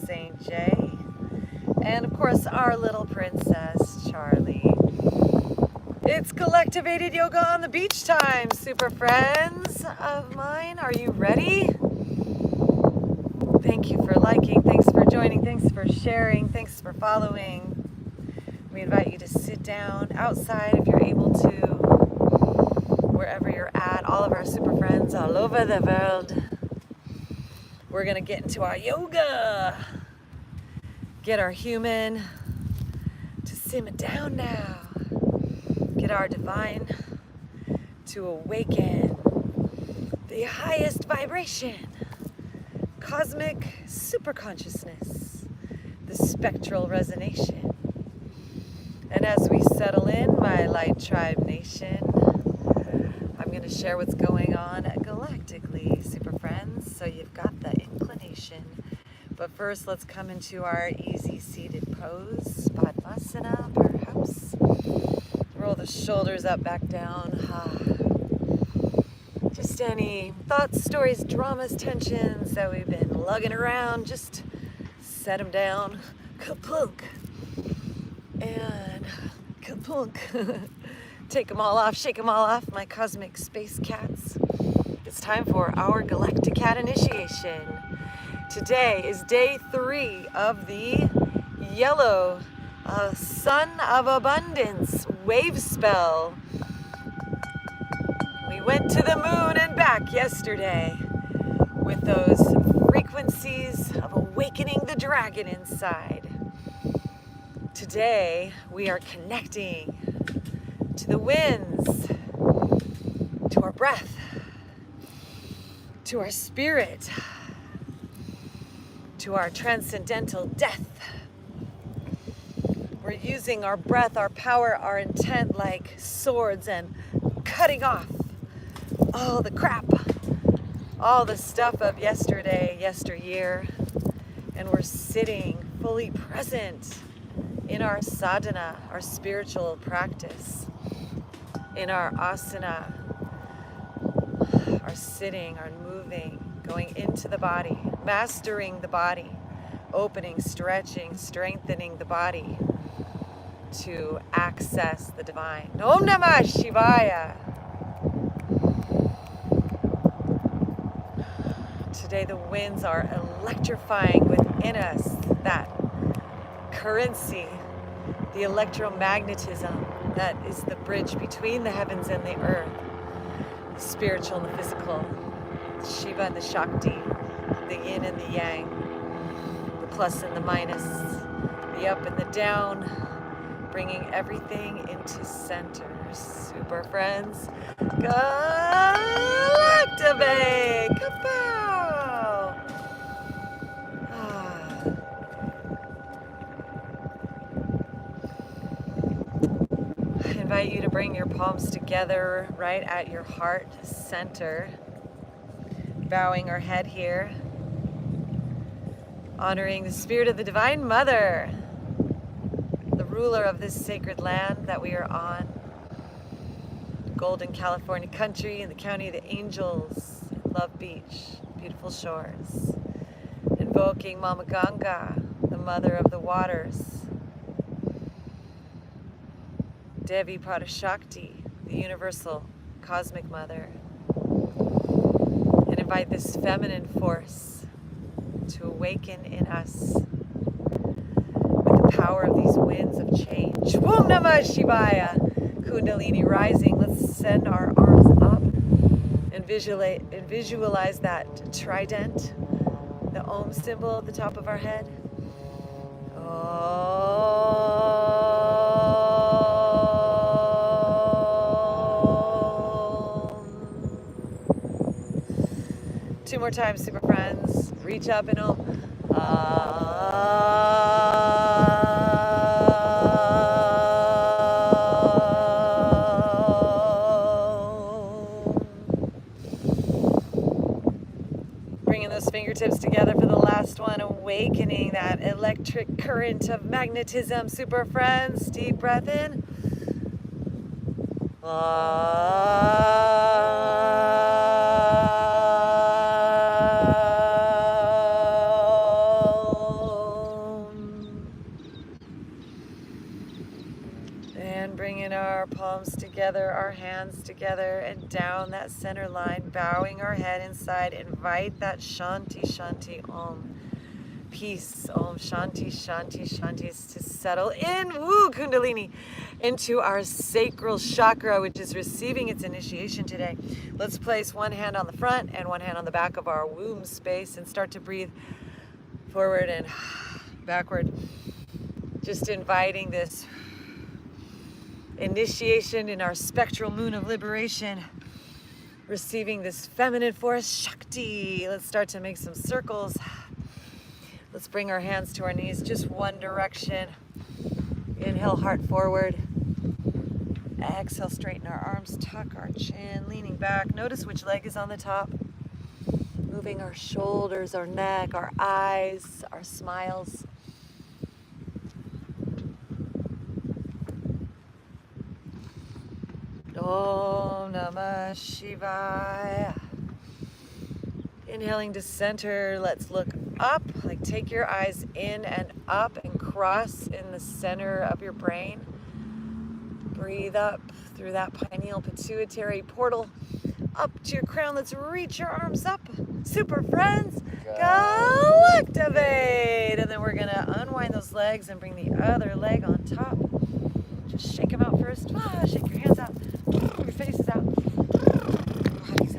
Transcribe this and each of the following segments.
St. J. And of course, our little princess, Charlie. It's Galactivated Yoga on the Beach time, super friends of mine. Are you ready? Thank you for liking, thanks for joining, thanks for sharing, thanks for following. We invite you to sit down outside if you're able to, wherever you're at, all of our super friends all over the world. We're gonna get into our yoga. Get our human to simmer down now. Get our divine to awaken the highest vibration, cosmic superconsciousness, the spectral resonation. And as we settle in, my light tribe nation, I'm going to share what's going on galactically, super friends, so you've got the inclination. But first, let's come into our easy seated pose, Padmasana, perhaps. Roll the shoulders up, back down. Just any thoughts, stories, dramas, tensions that we've been lugging around, just set them down. Kapunk. And kapunk. Take them all off, shake them all off, my cosmic space cats. It's time for our Galactic Cat initiation. Today is day 3 of the yellow Sun of Abundance wave spell. We went to the moon and back yesterday with those frequencies of awakening the dragon inside. Today we are connecting to the winds, to our breath, to our spirit, to our transcendental death. We're using our breath, our power, our intent like swords and cutting off all the crap, all the stuff of yesterday, yesteryear, and we're sitting fully present in our sadhana, our spiritual practice, in our asana, our sitting, our moving, going into the body, mastering the body, opening, stretching, strengthening the body to access the divine. Om Namah Shivaya. Today the winds are electrifying within us that currency, the electromagnetism that is the bridge between the heavens and the earth, the spiritual and the physical, the Shiva and the Shakti, the yin and the yang, the plus and the minus, the up and the down, bringing everything into center. Super friends, Galactivate! Kapow! I invite you to bring your palms together right at your heart center, bowing our head here, honoring the spirit of the Divine Mother, the ruler of this sacred land that we are on, Golden California country in the county of the Angels, Love Beach, beautiful shores. Invoking Mama Ganga, the mother of the waters. Devi Parashakti, the universal cosmic mother. And invite this feminine force to awaken in us with the power of these winds of change. Om Namah Shivaya! Kundalini rising. Let's send our arms up and visualize that trident, the Om symbol at the top of our head. Om. 2 more times, super friends. Reach up and Om. Fingertips together for the last one, awakening that electric current of magnetism. Super friends, deep breath in. our palms together, our hands together, and down that center line, bowing our head inside. Invite that Shanti, Shanti, Om. Peace, Om Shanti, Shanti, Shanti, to settle in, woo, Kundalini, into our sacral chakra, which is receiving its initiation today. Let's place one hand on the front and one hand on the back of our womb space and start to breathe forward and backward. Just inviting this initiation in our spectral moon of liberation, receiving this feminine force, Shakti. Let's start to make some circles. Let's bring our hands to our knees, just one direction. Inhale, heart forward. Exhale, straighten our arms, tuck our chin, leaning back. Notice which leg is on the top. Moving our shoulders, our neck, our eyes, our smiles. Om Namah Shivaya. Inhaling to center, let's look up, like take your eyes in and up and cross in the center of your brain. Breathe up through that pineal pituitary portal up to your crown. Let's reach your arms up. Super friends, Galactivate. And then we're gonna unwind those legs and bring the other leg on top. Just shake them out first. Shake your hands out. Your face is out. Body's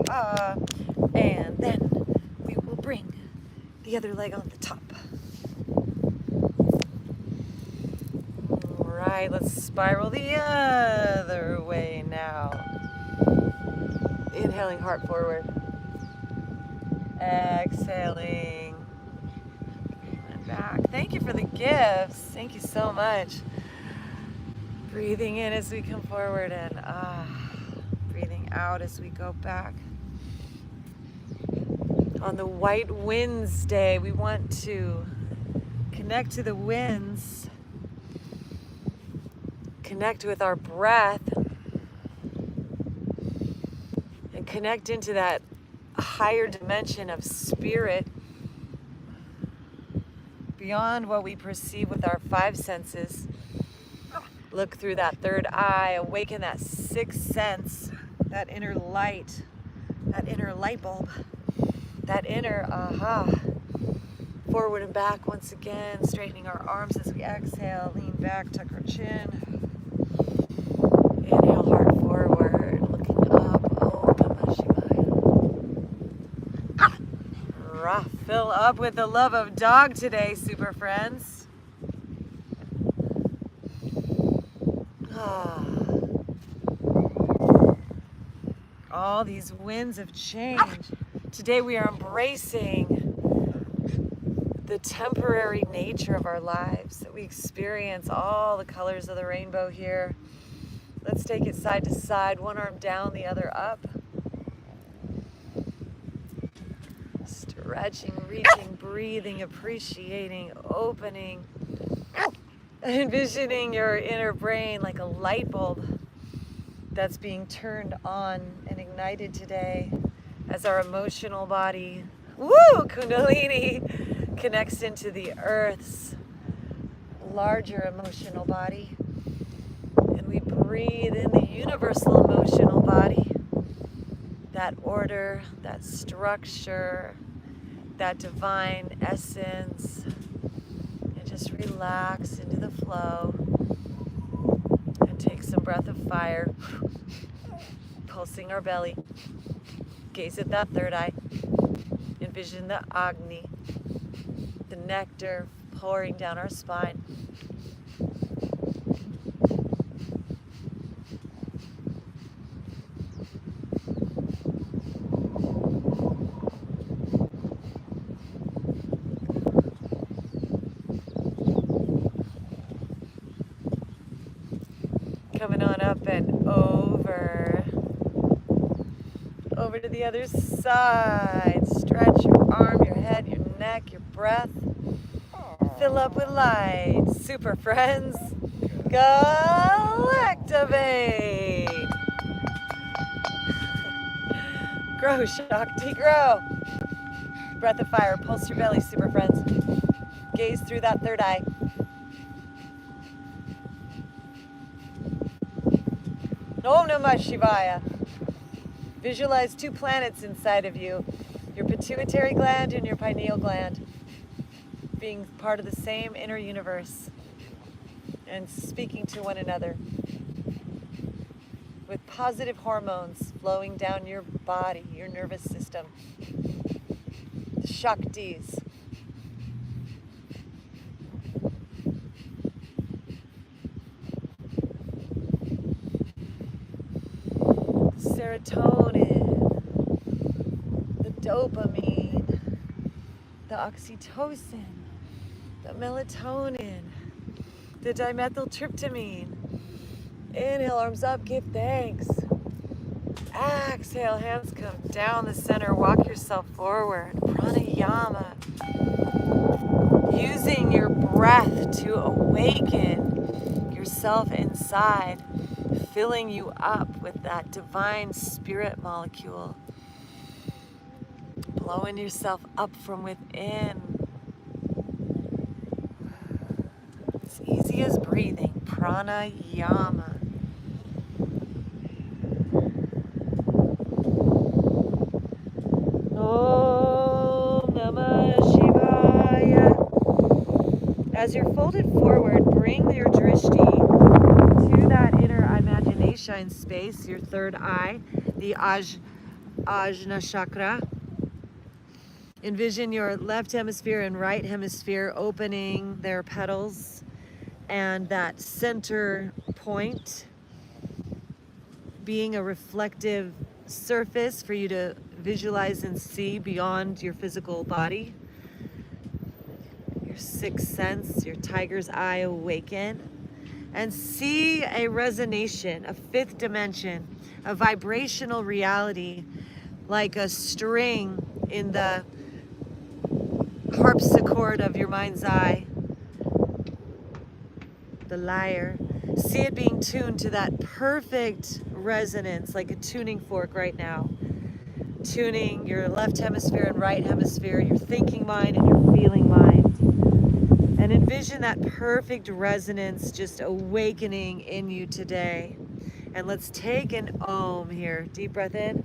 out. And then we will bring the other leg on the top. All right, let's spiral the other way now. Inhaling, heart forward. Exhaling. And back. Thank you for the gifts. Thank you so much. Breathing in as we come forward and breathing out as we go back. On the White Winds Day, we want to connect to the winds, connect with our breath, and connect into that higher dimension of spirit beyond what we perceive with our five senses. Look through that third eye, awaken that sixth sense, that inner light, that inner light bulb, that inner aha. Forward and back once again, straightening our arms as we exhale, lean back, tuck our chin. Inhale, heart forward, looking up. Om Namah Shivaya. Fill up with the love of dog today, super friends. All these winds of change. Today we are embracing the temporary nature of our lives, that we experience all the colors of the rainbow here. Let's take it side to side, one arm down, the other up. Stretching, reaching, breathing, appreciating, opening, envisioning your inner brain like a light bulb that's being turned on and ignited today as our emotional body, Kundalini, connects into the Earth's larger emotional body. And we breathe in the universal emotional body, that order, that structure, that divine essence, and just relax into the flow. Take some breath of fire, pulsing our belly. Gaze at that third eye. Envision the Agni, the nectar pouring down our spine. Coming on up and over to the other side. Stretch your arm, your head, your neck, your breath. Fill up with light. Super friends, Galactivate. Grow, Shakti, grow. Breath of fire, pulse your belly, super friends. Gaze through that third eye. Om Namah Shivaya. Visualize 2 planets inside of you, your pituitary gland and your pineal gland, being part of the same inner universe and speaking to one another with positive hormones flowing down your body, your nervous system, the Shaktis. Serotonin, the dopamine, the oxytocin, the melatonin, the dimethyltryptamine. Inhale, arms up, give thanks. Exhale, hands come down the center, walk yourself forward. Pranayama. Using your breath to awaken yourself inside, filling you up with that divine spirit molecule. Blowing yourself up from within. It's easy as breathing. Pranayama. Om Namah Shivaya. As you're folded forward, bring your drishti to that inner imagination space, your third eye, the Ajna chakra. Envision your left hemisphere and right hemisphere opening their petals, and that center point being a reflective surface for you to visualize and see beyond your physical body. Your sixth sense, your tiger's eye awaken, and see a resonation, a fifth dimension, a vibrational reality, like a string in the harpsichord of your mind's eye, the lyre. See it being tuned to that perfect resonance, like a tuning fork right now. Tuning your left hemisphere and right hemisphere, your thinking mind and your feeling mind. And envision that perfect resonance just awakening in you today. And let's take an Om here. Deep breath in.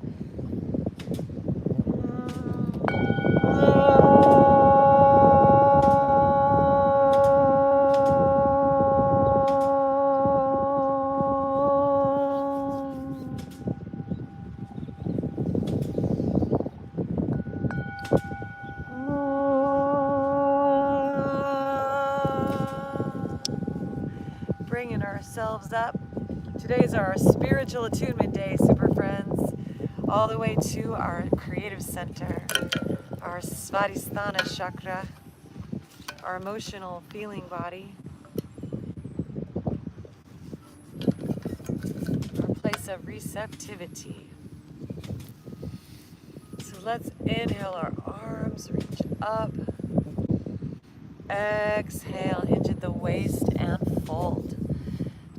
Bringing ourselves up. Today's our spiritual attunement day, super friends. All the way to our creative center, our Svadhisthana chakra, our emotional feeling body, our place of receptivity. So let's inhale, our arms reach up. Exhale, hinge at the waist and fold.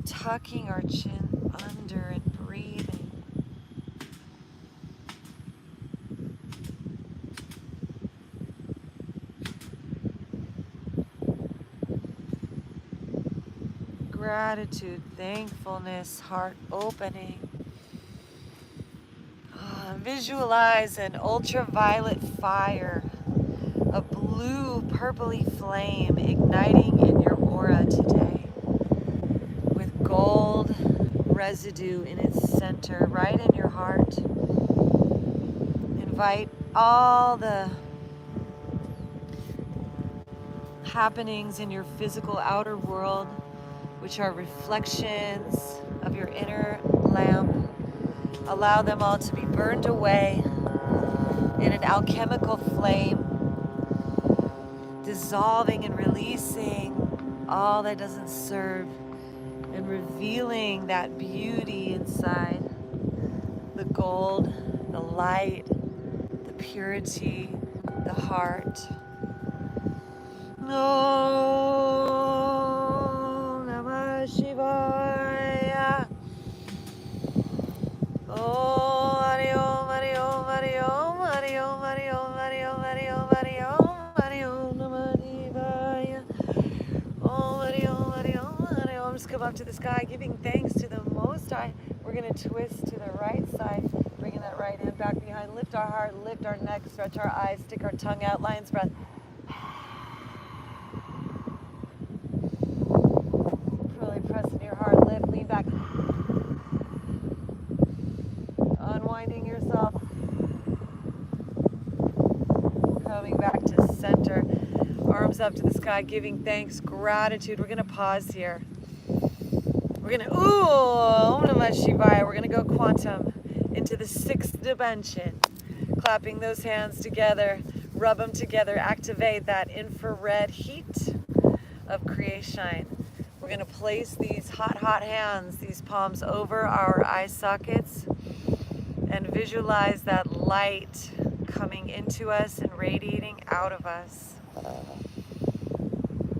Tucking our chin under and breathing. Gratitude, thankfulness, heart opening. Visualize an ultraviolet fire, a blue purpley flame igniting in your aura today, with gold residue in its center, right in your heart. Invite all the happenings in your physical outer world, which are reflections of your inner lamp. Allow them all to be burned away in an alchemical flame, dissolving and releasing all that doesn't serve, and revealing that beauty inside, the gold, the light, the purity, the heart. Om Namah Shivaya. Om Hari Om Hari Om Hari Om Hari Om Hari Om Hari Om Hari Om Hari Om Hari Om Namah Shivaya. Om Hari Om Hari Om Hari Om. Just come up to the sky, giving thanks to the Most High. We're going to twist to the right side, bringing that right hand back behind. Lift our heart, lift our neck, stretch our eyes, stick our tongue out, lion's breath. Really press in your heart, lift, lean back. Unwinding yourself. Coming back to center. Arms up to the sky, giving thanks, gratitude. We're going to pause here. We're going to, Om Namah Shivaya. We're going to go quantum into the 6th dimension. Clapping those hands together, rub them together, activate that infrared heat of creation. We're going to place these hot, hot hands, these palms over our eye sockets, and visualize that light coming into us and radiating out of us.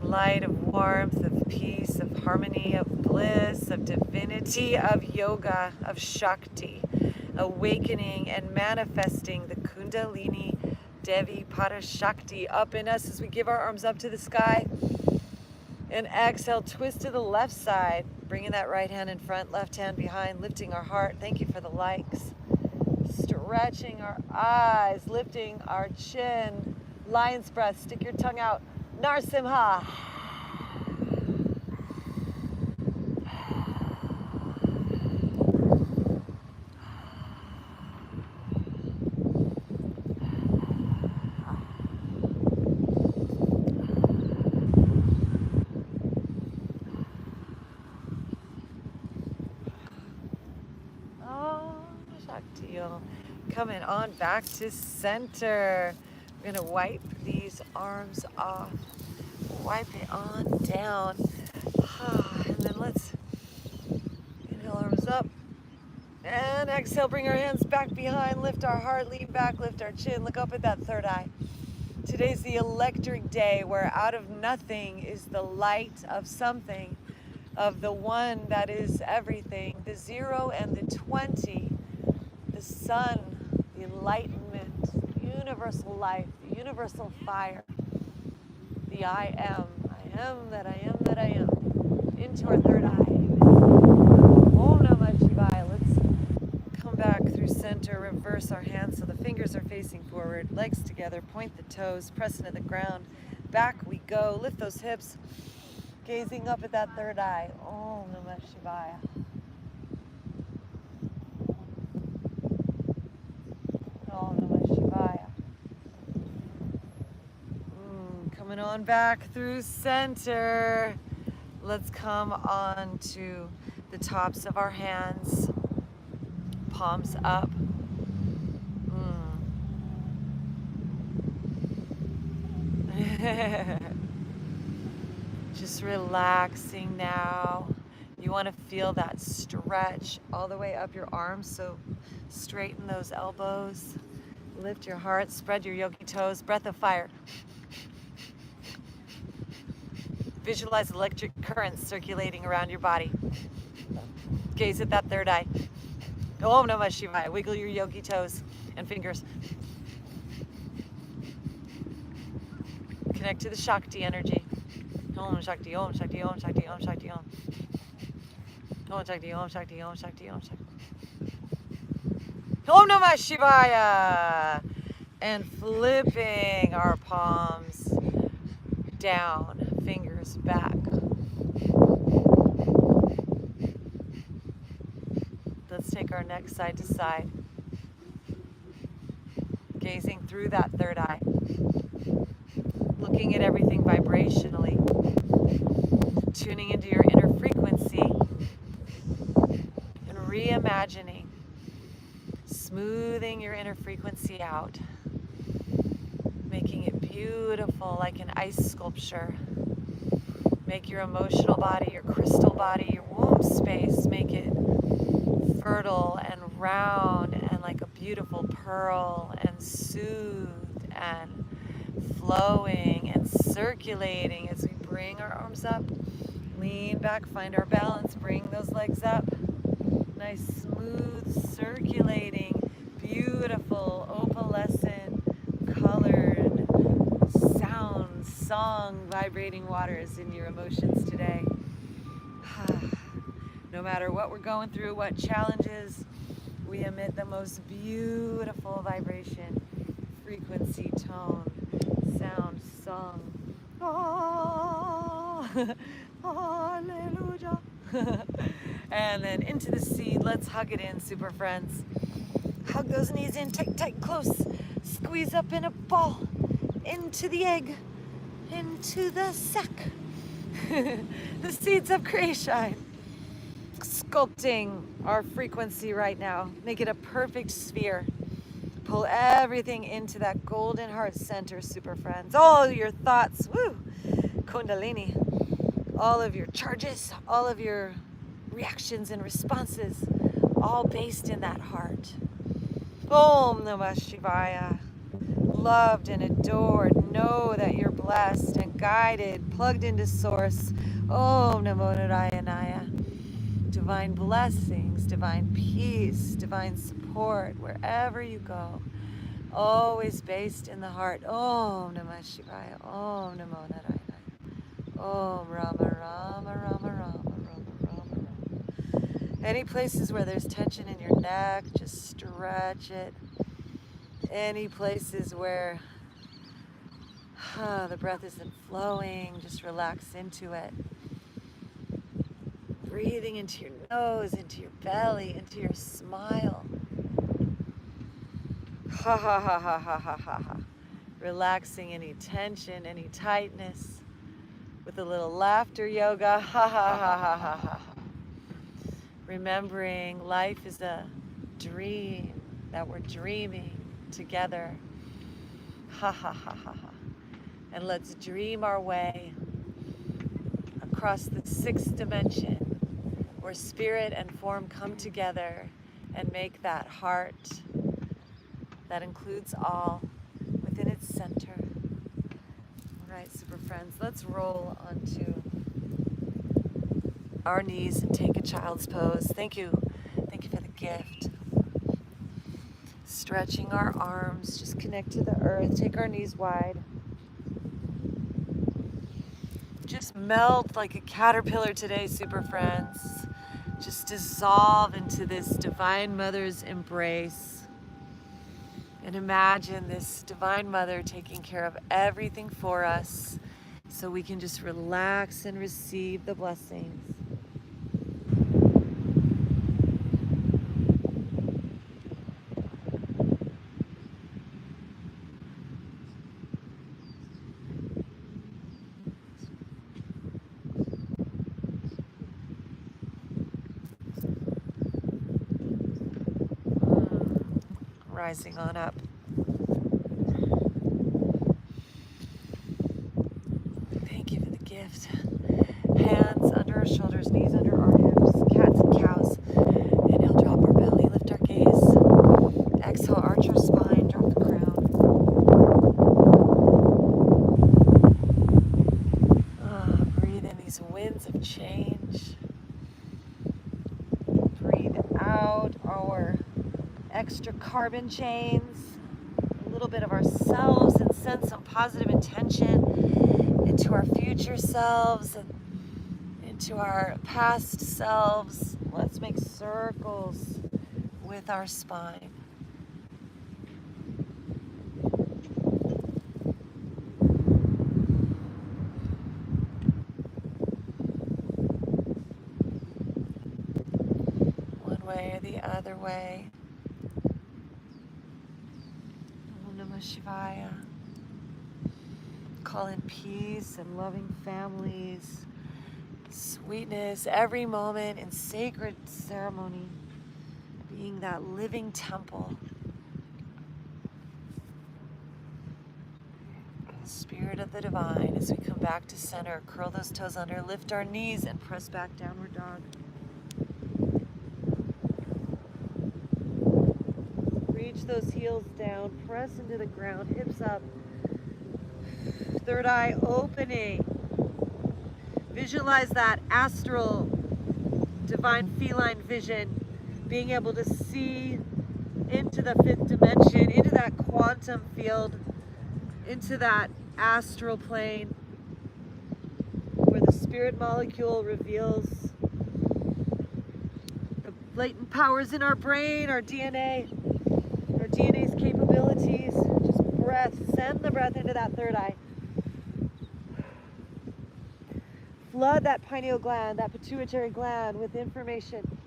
Light of warmth, of peace, of harmony, of bliss, of divinity, of yoga, of Shakti, awakening and manifesting the Kundalini Devi Parashakti up in us as we give our arms up to the sky. And exhale, twist to the left side, bringing that right hand in front, left hand behind, lifting our heart. Thank you for the likes. Stretching our eyes, lifting our chin. Lion's breath, stick your tongue out. Narsimha. Coming on back to center. We're going to wipe these arms off. Wipe it on down. And then let's inhale, arms up. And exhale, bring our hands back behind. Lift our heart, lean back, lift our chin. Look up at that third eye. Today's the electric day where out of nothing is the light of something, of the one that is everything, the 0 and the 20, the sun, the enlightenment, the universal life, the universal fire, the I am that I am that I am, into our third eye. Om Namah Shivaya. Let's come back through center, reverse our hands so the fingers are facing forward, legs together, point the toes, press into the ground. Back we go, lift those hips, gazing up at that third eye. Om Namah Shivaya. Coming on back through center. Let's come on to the tops of our hands, palms up. Just relaxing now. You want to feel that stretch all the way up your arms, so straighten those elbows, lift your heart, spread your yogi toes, breath of fire. Visualize electric currents circulating around your body. Gaze at that third eye. Om Namah Shivaya. Wiggle your yogi toes and fingers. Connect to the Shakti energy. Om Shakti, Om Shakti, Om Shakti, Om Shakti, Om. Om Shakti, Om Shakti, Om Shakti, Om Shakti. Om Namah Shivaya. And flipping our palms down, fingers back. Let's take our neck side to side. Gazing through that third eye. Looking at everything vibrationally. Tuning into your inner frequency. And reimagining. Smoothing your inner frequency out. Making it beautiful like an ice sculpture. Make your emotional body, your crystal body, your womb space, make it fertile and round and like a beautiful pearl, and soothed and flowing and circulating as we bring our arms up. Lean back, find our balance, bring those legs up. Nice, smooth, circulating, beautiful, opalescent, colored, sound, song, vibrating waters in your emotions today. No matter what we're going through, what challenges, we emit the most beautiful vibration, frequency, tone, sound, song. Oh, hallelujah. And then into the seed. Let's hug it in, super friends. Hug those knees in, tight, tight, close. Squeeze up in a ball. Into the egg. Into the sack. The seeds of creation. Sculpting our frequency right now. Make it a perfect sphere. Pull everything into that golden heart center, super friends. All your thoughts, woo, Kundalini. All of your charges, all of your reactions and responses, all based in that heart. Om Namah Shivaya. Loved and adored. Know that you're blessed and guided, plugged into source. Om Namo Narayana. Divine blessings, divine peace, divine support wherever you go. Always based in the heart. Om Namah Shivaya. Om Namo Narayana. Om Rama Rama Rama Rama Rama Rama Rama. Any places where there's tension in your neck, just stretch it. Any places where the breath isn't flowing, just relax into it. Breathing into your nose, into your belly, into your smile. Ha ha ha ha ha ha ha ha. Relaxing any tension, any tightness with a little laughter yoga. Ha ha ha ha ha ha. Remembering life is a dream that we're dreaming together. Ha ha ha ha ha. And let's dream our way across the sixth dimension where spirit and form come together and make that heart that includes all within its center. All right, super friends, let's roll onto our knees and take a child's pose. Thank you for the gift. Stretching our arms, just connect to the earth, take our knees wide. Just melt like a caterpillar today, super friends. Just dissolve into this Divine Mother's embrace. And imagine this Divine Mother taking care of everything for us so we can just relax and receive the blessings. Rising on up. Thank you for the gift. Hands under our shoulders, knees under our hips, cats and cows. Inhale, drop our belly, lift our gaze. Exhale, arch our spine, drop the crown. Breathe in these winds of change. Breathe out our extra carbon chains, a little bit of ourselves, and send some positive intention into our future selves and into our past selves. Let's make circles with our spine. One way or the other way. Shivaya. Call in peace and loving families, sweetness, every moment in sacred ceremony, being that living temple. Spirit of the divine, as we come back to center, curl those toes under, lift our knees and press back, downward dog. Reach those heels down, press into the ground, hips up. Third eye opening. Visualize that astral, divine feline vision, being able to see into the fifth dimension, into that quantum field, into that astral plane, where the spirit molecule reveals latent powers in our brain, our DNA's capabilities. Just breath, send the breath into that third eye. Flood that pineal gland, that pituitary gland with information.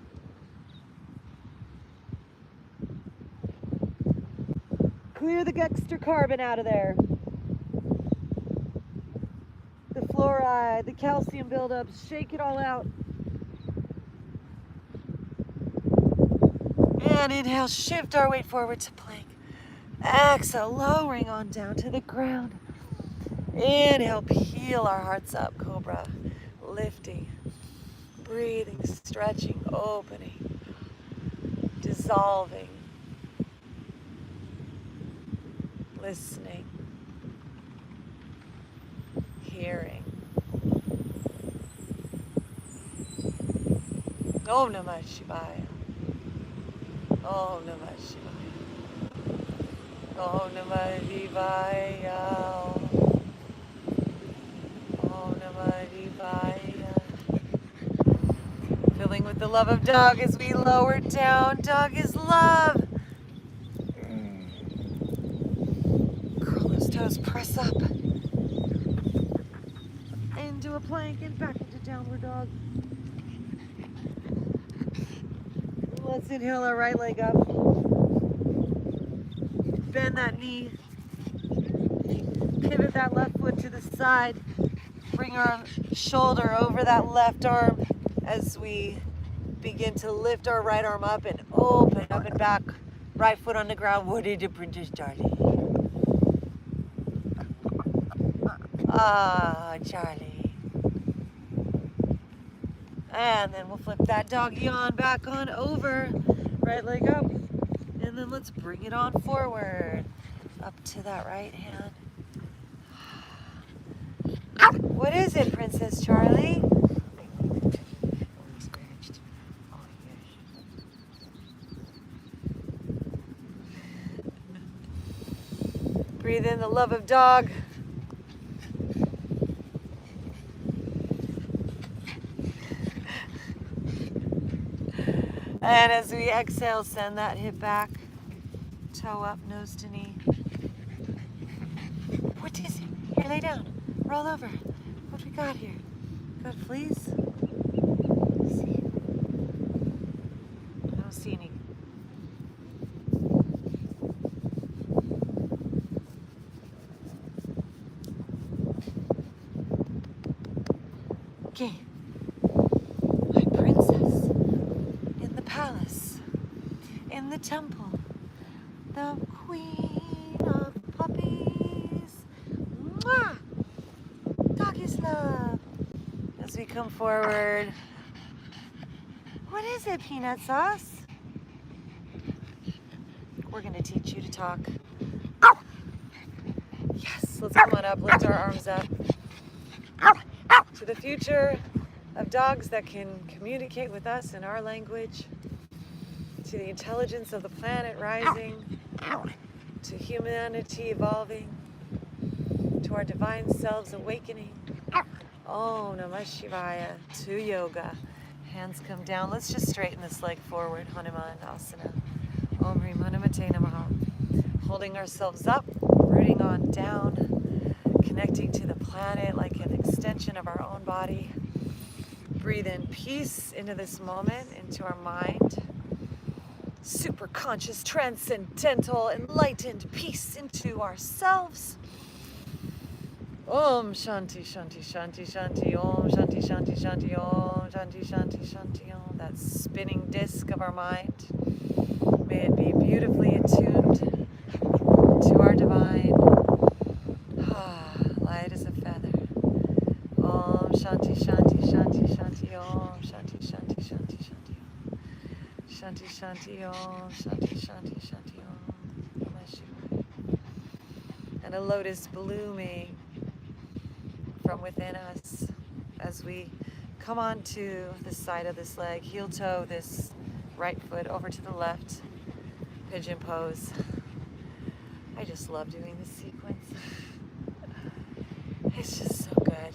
Clear the extra carbon out of there. The fluoride, the calcium buildup, shake it all out. And inhale, shift our weight forward to plank. Exhale, lowering on down to the ground. Inhale, peel our hearts up, cobra. Lifting, breathing, stretching, opening, dissolving, listening, hearing. Om Namah Shivaya. Om Namah Shivaya. Om Namah Shivaya. Om Namah Shivaya. Filling with the love of dog as we lower down. Dog is love. Curl those toes, press up. Into a plank and back into downward dog. Let's inhale our right leg up. Bend that knee. Pivot that left foot to the side. Bring our shoulder over that left arm as we begin to lift our right arm up and open up and back. Right foot on the ground. What did the printer Charlie? Ah, Charlie. And then we'll flip that doggy on back on over. Right leg up. And then let's bring it on forward. Up to that right hand. What is it, Princess Charlie? Breathe in the love of dog. And as we exhale, send that hip back, toe up, nose to knee. What is it? Here, lay down. Roll over. What we got here? Got fleas? See? I don't see any. Okay. My princess. In the palace. In the temple. The queen of puppies. Mwah! Doggy's love. As we come forward. What is it, peanut sauce? We're going to teach you to talk. Ow! Yes, let's come on up, lift our arms up. To the future of dogs that can communicate with us in our language. To the intelligence of the planet rising. To humanity evolving. To our divine selves awakening. Om Namah Shivaya. To yoga. Hands come down. Let's just straighten this leg forward. Hanuman Asana. Om Hrim Hanumate Namaha. Holding ourselves up. Rooting on down. Connecting to the planet like an extension of our own body. Breathe in peace into this moment, into our mind. Super conscious, transcendental, enlightened peace into ourselves. Om Shanti Shanti Shanti Shanti Om Shanti Shanti Shanti Om Shanti Shanti Shanti Om. That spinning disc of our mind. May it be beautifully attuned to our divine. Light as a feather. Om Shanti Shanti Shanti Shanti Om Shanti Shanti Shanti Shanti Om. Shanti Shanti Om Shanti Shanti Shanti Om. Namah Shivaya. And a lotus blooming from within us as we come onto the side of this leg, heel toe this right foot over to the left, pigeon pose. I just love doing this sequence. It's just so good.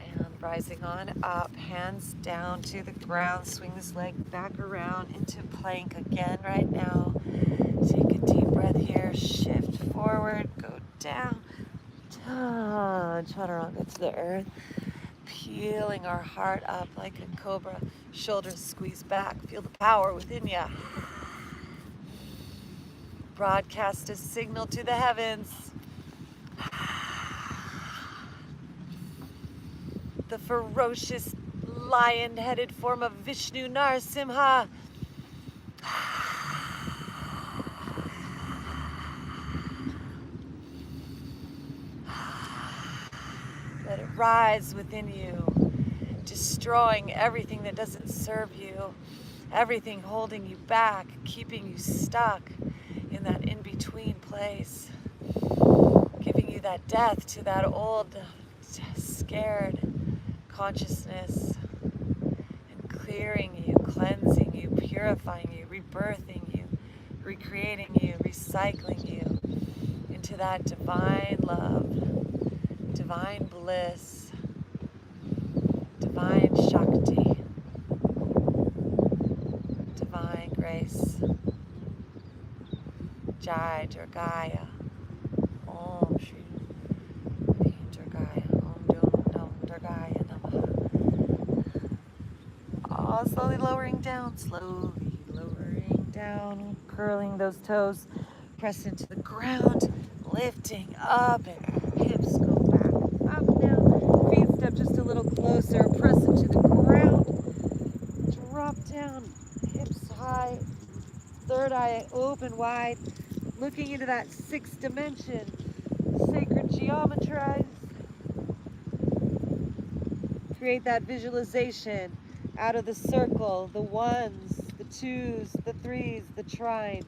And rising on up, hands down to the ground. Swing this leg back around into plank again right now. Take a deep breath here. Shift forward. Go down. Touch. Chaturanga to the earth. Peeling our heart up like a cobra. Shoulders squeeze back. Feel the power within you. Broadcast a signal to the heavens. The ferocious lion-headed form of Vishnu Narasimha. Let it rise within you, destroying everything that doesn't serve you, everything holding you back, keeping you stuck in that in-between place, giving you that death to that old, scared consciousness, and clearing you, cleansing you, purifying you, rebirthing you, recreating you, recycling you into that divine love, divine bliss, divine Shakti, divine grace. Jai Durgaya. Om Shri Durgaya. Om Dum Durgaya Namaha. Oh, slowly lowering down, curling those toes, press into the ground, lifting up, and hips go back up now. Feet step just a little closer, press into the ground, drop down, hips high, third eye open wide, looking into that sixth dimension, sacred geometrize. Create that visualization out of the circle, the ones, the twos, the threes, the trine.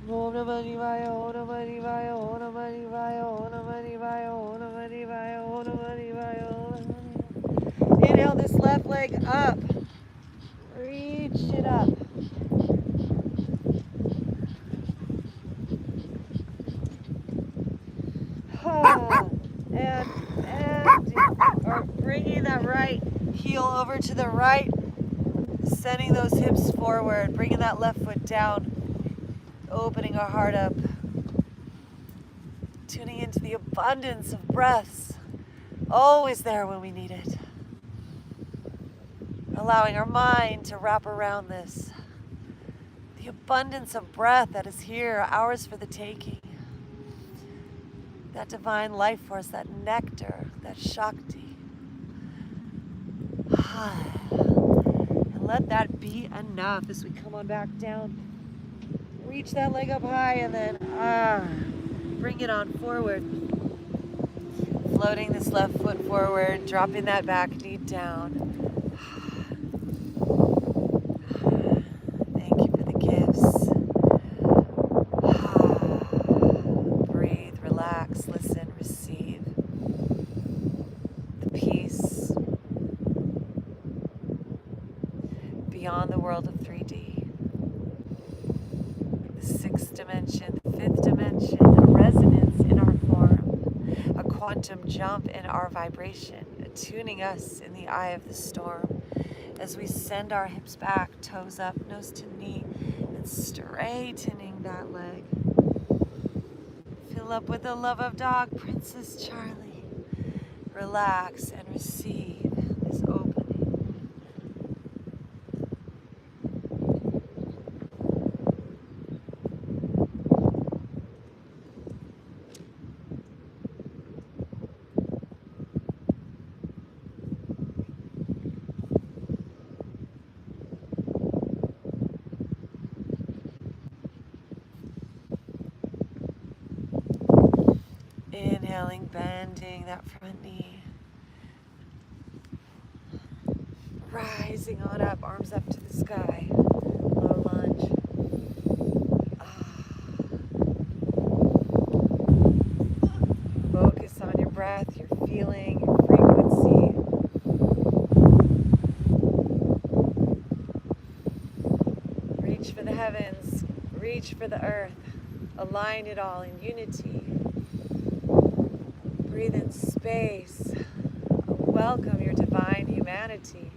Om Namah Shivaya, Om Namah Shivaya, Om Namah Shivaya, Om Namah Shivaya, Om Namah Shivaya, Om Namah Shivaya, Om Namah Shivaya. Inhale this left leg up. Reach it up. And or bringing that right heel over to the right, sending those hips forward, bringing that left foot down, opening our heart up, tuning into the abundance of breaths, always there when we need it. Allowing our mind to wrap around this. The abundance of breath that is here, ours for the taking. That divine life force, that nectar, that Shakti. And let that be enough as we come on back down. Reach that leg up high and then bring it on forward. Floating this left foot forward, dropping that back knee down. Thank you for the gifts. Breathe, relax, listen, receive. The peace beyond the world of 3D. the sixth dimension, the fifth dimension, a resonance in our form, a quantum jump in our vibration, attuning us in the eye of the storm as we send our hips back, toes up, nose to knee, and straightening that leg. Fill up with the love of dog, Princess Charlie. Relax and receive this opening. Inhaling, bending that front knee. Rising on up, arms up to the sky. Low lunge. Focus on your breath, your feeling, your frequency. Reach for the heavens, reach for the earth. Align it all in unity. Breathe in space. Welcome your divine humanity.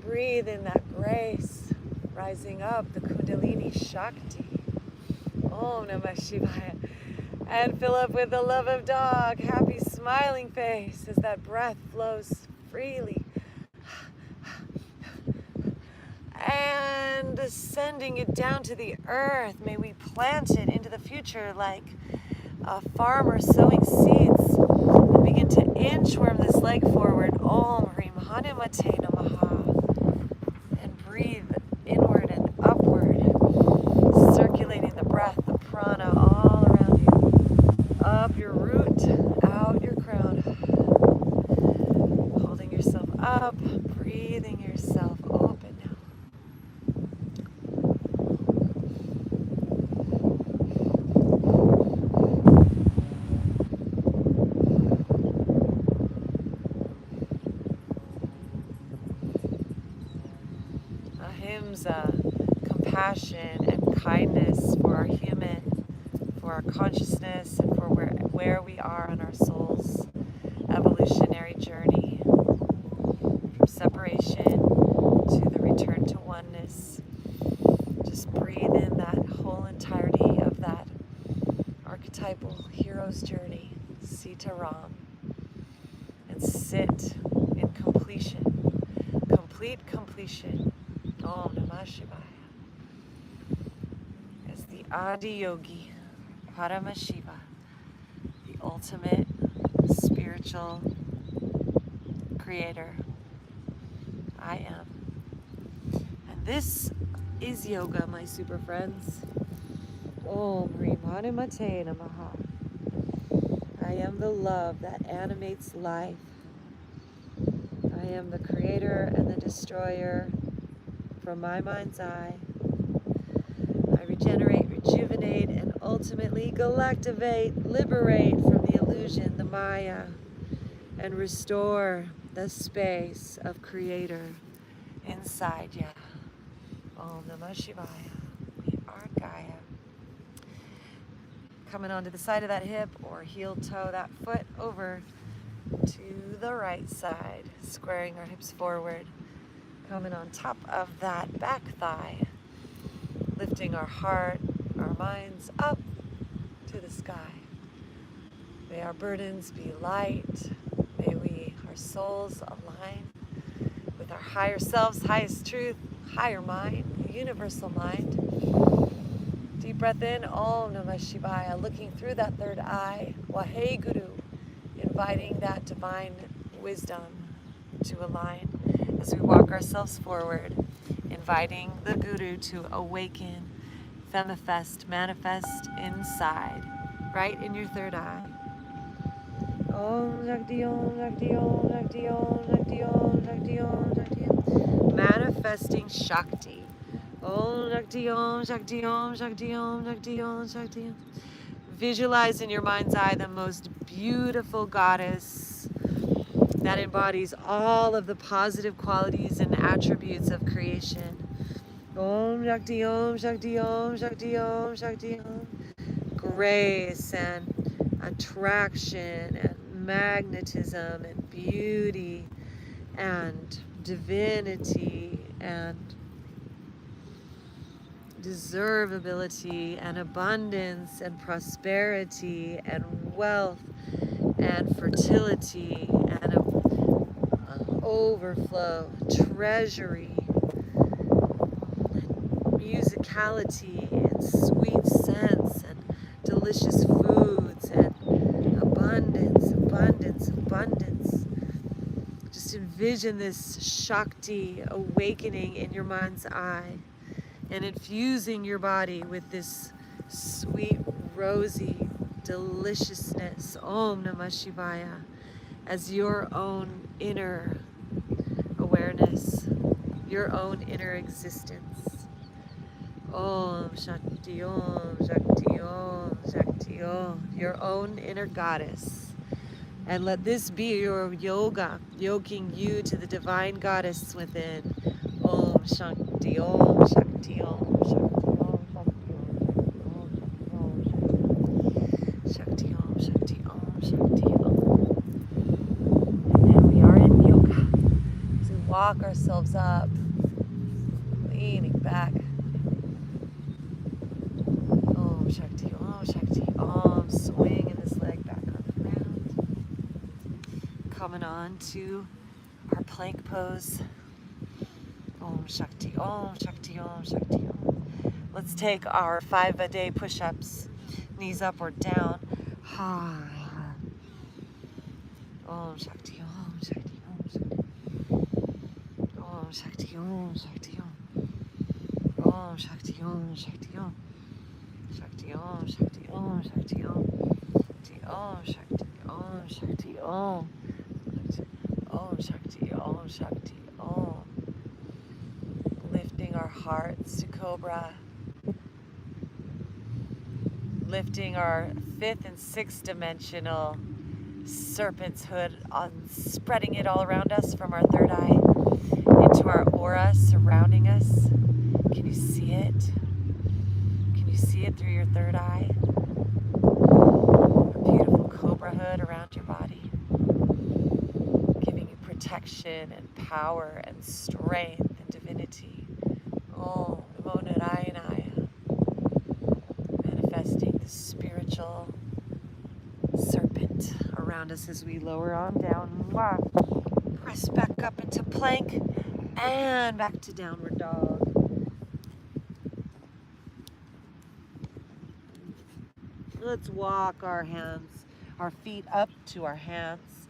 Breathe in that grace, rising up the Kundalini Shakti. Om Namah Shivaya. And fill up with the love of dog, happy smiling face as that breath flows freely. And sending it down to the earth, may we plant it into the future like a farmer sowing seeds, and begin to inchworm this leg forward. Om Hrim Hanumate Namaha. And breathe inward and upward, circulating the breath, the prana all around you. Up your root, out your crown. Holding yourself up, breathing yourself open now. Compassion and kindness for our human, for our consciousness, and for where we are on our soul's evolutionary journey, from separation to the return to oneness. Just breathe in that whole entirety of that archetypal hero's journey, Sita Ram, and sit in completion, complete completion. Om Namah Shivaya. As the Adi Yogi, Paramashiva, the ultimate spiritual creator, I am. And this is yoga, my super friends. Om Hrim Hanumate Namaha. I am the love that animates life. I am the creator and the destroyer. From my mind's eye, I regenerate, rejuvenate, and ultimately galactivate, liberate from the illusion, the Maya, and restore the space of Creator inside ya. Om Namah Shivaya. We are Gaia. Coming onto the side of that hip or heel toe that foot over to the right side, squaring our hips forward. Coming on top of that back thigh, lifting our heart, our minds up to the sky. May our burdens be light. May our souls align with our higher selves, highest truth, higher mind, universal mind. Deep breath in, Om Namah Shivaya, looking through that third eye, Waheguru, inviting that divine wisdom to align. As we walk ourselves forward, inviting the Guru to awaken, femifest, manifest inside, right in your third eye. Om Jagdi Om Jagdi Om Jagdi Om Jagdi Om Jagdi Om Jagdi Om. Manifesting Shakti. Om Jagdi Om Jagdi Om Jagdi Om Jagdi Om Jagdi Om. Visualize in your mind's eye the most beautiful goddess that embodies all of the positive qualities and attributes of creation. Om Shakti, Om Shakti, Om Shakti, Om Shakti, Om. Grace and attraction and magnetism and beauty and divinity and deservability and abundance and prosperity and wealth and fertility and overflow, treasury, musicality and sweet scents and delicious foods and abundance, abundance, abundance. Just envision this Shakti awakening in your mind's eye and infusing your body with this sweet, rosy deliciousness, Om Namah Shivaya, as your own inner awareness, your own inner existence. Om Shakti, Om Shakti, Om Shakti, Om, your own inner goddess. And let this be your yoga, yoking you to the divine goddess within. Om Shakti, Om Shakti, Om Shakti, Om Shakti, Om Shakti, Om Shakti, Om. And we are in yoga. So walk ourselves up, leaning back. Om Shakti, Om Shakti, Om. Swinging this leg back on the ground. Coming on to our plank pose. Om Shakti, Om Shakti, Om Shakti, Om. Let's take our 5-a-day push-ups. Knees up or down. Om Shakti, Om Shakti, Om Shakti. Om Shakti, Om Shakti, Om. Om Shakti, Om Shakti, Om. Shakti, Om Shakti, Om Shakti, Om. Om Shakti, Om Shakti, Om. Om Shakti, Om Shakti, Om. Lifting our hearts to Cobra. Lifting our 5th and 6th dimensional serpent's hood, spreading it all around us from our third eye into our aura surrounding us. Can you see it? Can you see it through your third eye? A beautiful cobra hood around your body, giving you protection and power and strength and divinity. Om Namo Narayana. Manifesting the spiritual serpent around us as we lower on down. Press back up into plank and back to downward dog. Let's walk our feet up to our hands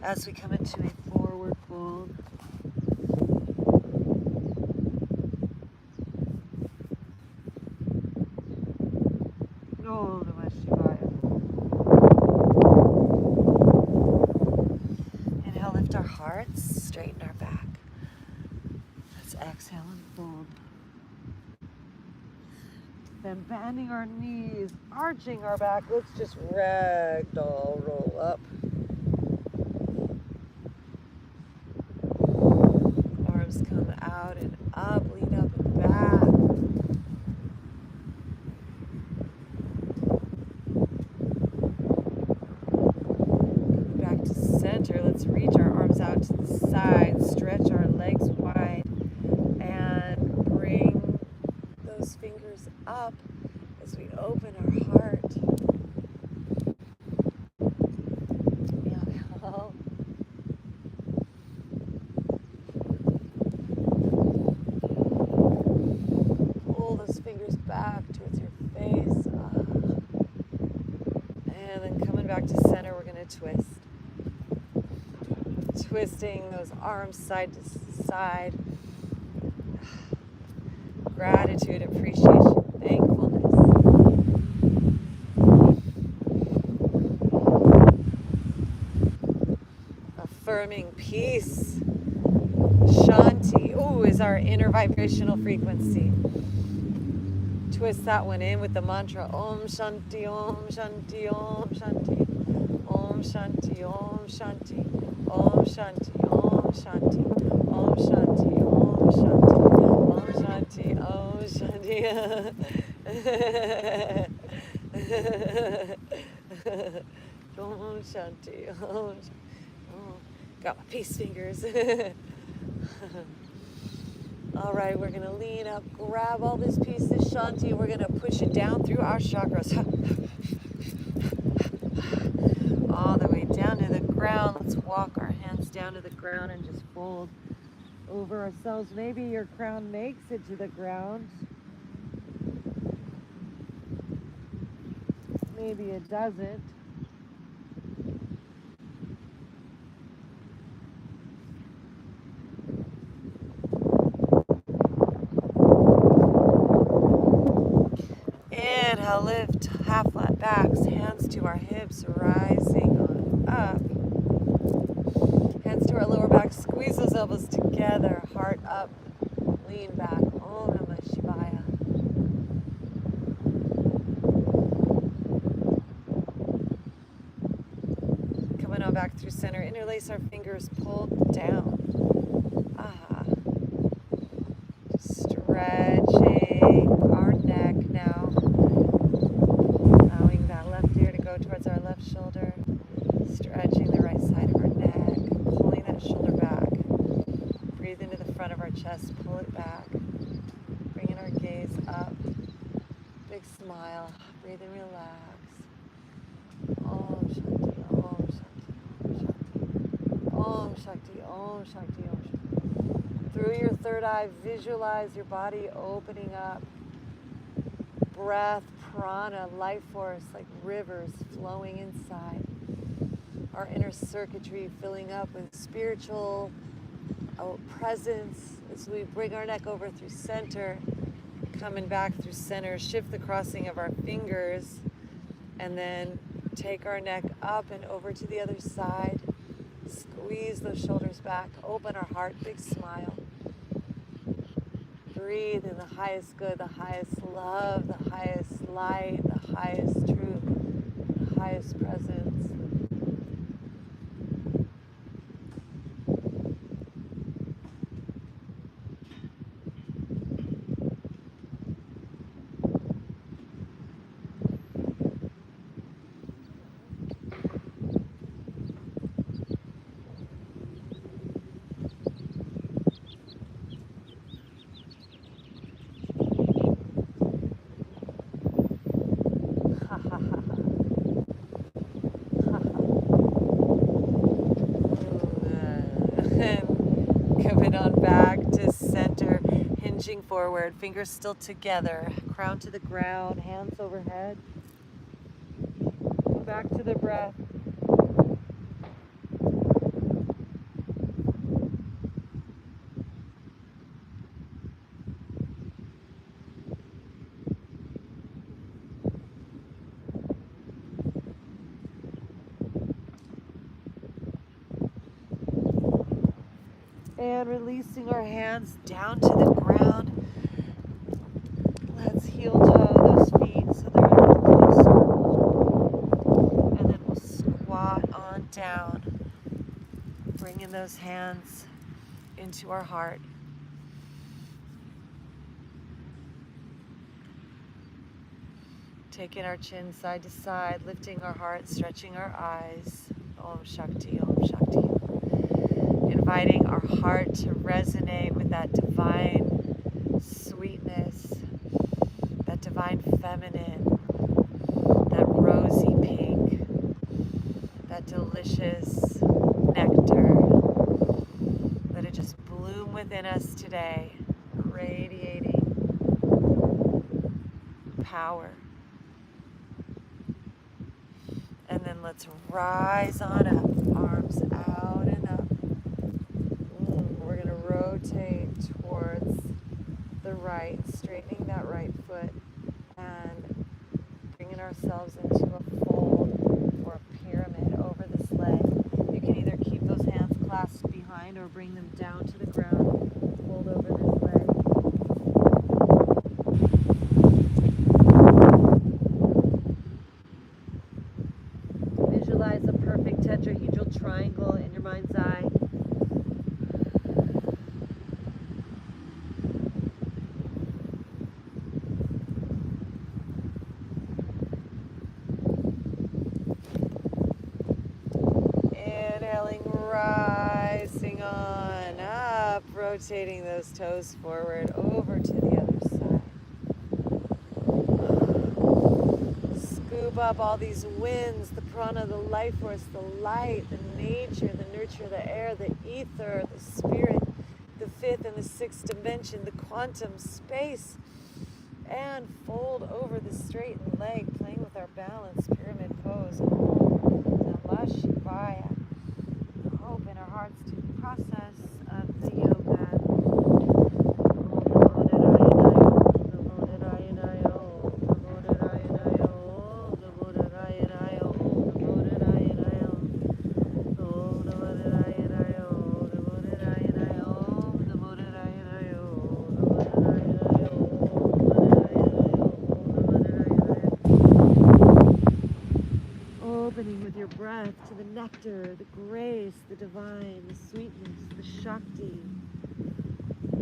as we come into a forward fold. Oh, Namah Shivaya. Inhale, lift our hearts, straighten our back. Let's exhale and fold. Then bending our knees, arching our back. Let's just ragdoll roll up. Arms come out and up, lean up and back. Back to center. Let's reach our arms out to the side, stretch our legs wide, and bring those fingers up as we open our heart. Inhale. Pull those fingers back towards your face. And then coming back to center, we're going to twist. Twisting those arms side to side. Gratitude, appreciation, thankfulness. Affirming peace. Shanti. Ooh, is our inner vibrational frequency. Twist that one in with the mantra Om Shanti, Om Shanti, Om Shanti. Om Shanti, Om Shanti. Om Shanti, Om Shanti. Om Shanti, Om Shanti. Om Shanti, Shanti. Om Shanti. Om Shanti. Got my peace fingers. All right, we're going to lean up, grab all this peace, this Shanti. We're going to push it down through our chakras. All the way down to the ground. Let's walk our hands down to the ground and just fold over ourselves. Maybe your crown makes it to the ground. Maybe it doesn't. Inhale, lift, half flat backs, hands to our hips, rising on up. Hands to our lower back, squeeze those elbows together, heart up, lean back. Om Namah Shivaya. Coming on back through center, interlace our fingers, pull down. Stretching our neck now. Allowing that left ear to go towards our left shoulder. Stretching the right side of our neck. Pulling that shoulder back. Breathe into the front of our chest. Pull it back. Bringing our gaze up. Big smile. Breathe and relax. Om Shanti. Om Shanti. Om Shanti. Om Shanti. Om Shanti. Om Shanti. Through your third eye, visualize your body opening up. Breath, prana, life force like rivers flowing inside. Our inner circuitry filling up with spiritual presence as we bring our neck over through center, coming back through center, shift the crossing of our fingers, and then take our neck up and over to the other side. Squeeze those shoulders back, open our heart, big smile. Breathe in the highest good, the highest love, the highest light, the highest truth, the highest presence. Coming on back to center, hinging forward, fingers still together, crown to the ground, hands overhead. Back to the breath. And releasing our hands down to the ground. Let's heel toe those feet so they're a little closer. And then we'll squat on down. Bringing those hands into our heart. Taking our chin side to side, lifting our heart, stretching our eyes. Om Shakti, Om Shakti. Inviting our heart to resonate with that divine sweetness, that divine feminine, that rosy pink, that delicious nectar. Let it just bloom within us today, radiating power. And then let's rise on up, arms out and up. We're going to rotate towards the right, straightening that right foot and bringing ourselves into a fold or a pyramid over this leg. You can either keep those hands clasped behind or bring them down to the ground, fold over this leg. Visualize a perfect tetrahedral triangle in your mind's eye. up, rotating those toes forward over to the other side. Scoop up all these winds, the prana, the life force, the light, the nature, the nurture, the air, the ether, the spirit, the fifth and the sixth dimension, the quantum space, and fold over the straightened leg, playing with our balance, pyramid pose. Om Namah Shivaya. Open our hearts to the process of the yoga. Opening with your breath to the nectar, the grace, the divine, the sweetness, the Shakti,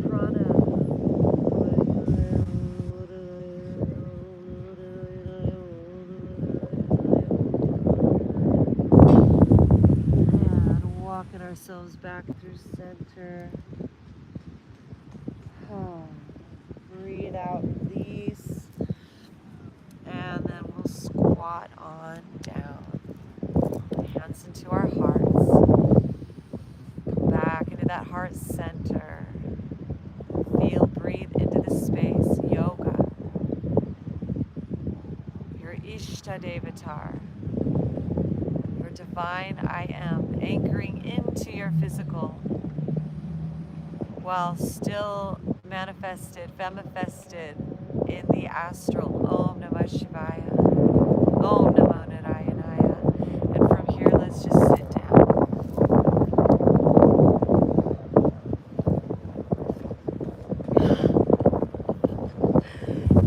prana. And walking ourselves back through center. Breathe out, release. And then we'll squat on down. Hands into our hearts. Come back into that heart center. Feel, breathe into the space. Yoga. Your Ishtadevatar. Your divine I am. Anchoring into your physical while still manifested, femifested in the astral. Om Namah Shivaya. Om Namo Narayanaya. And from here, let's just sit down.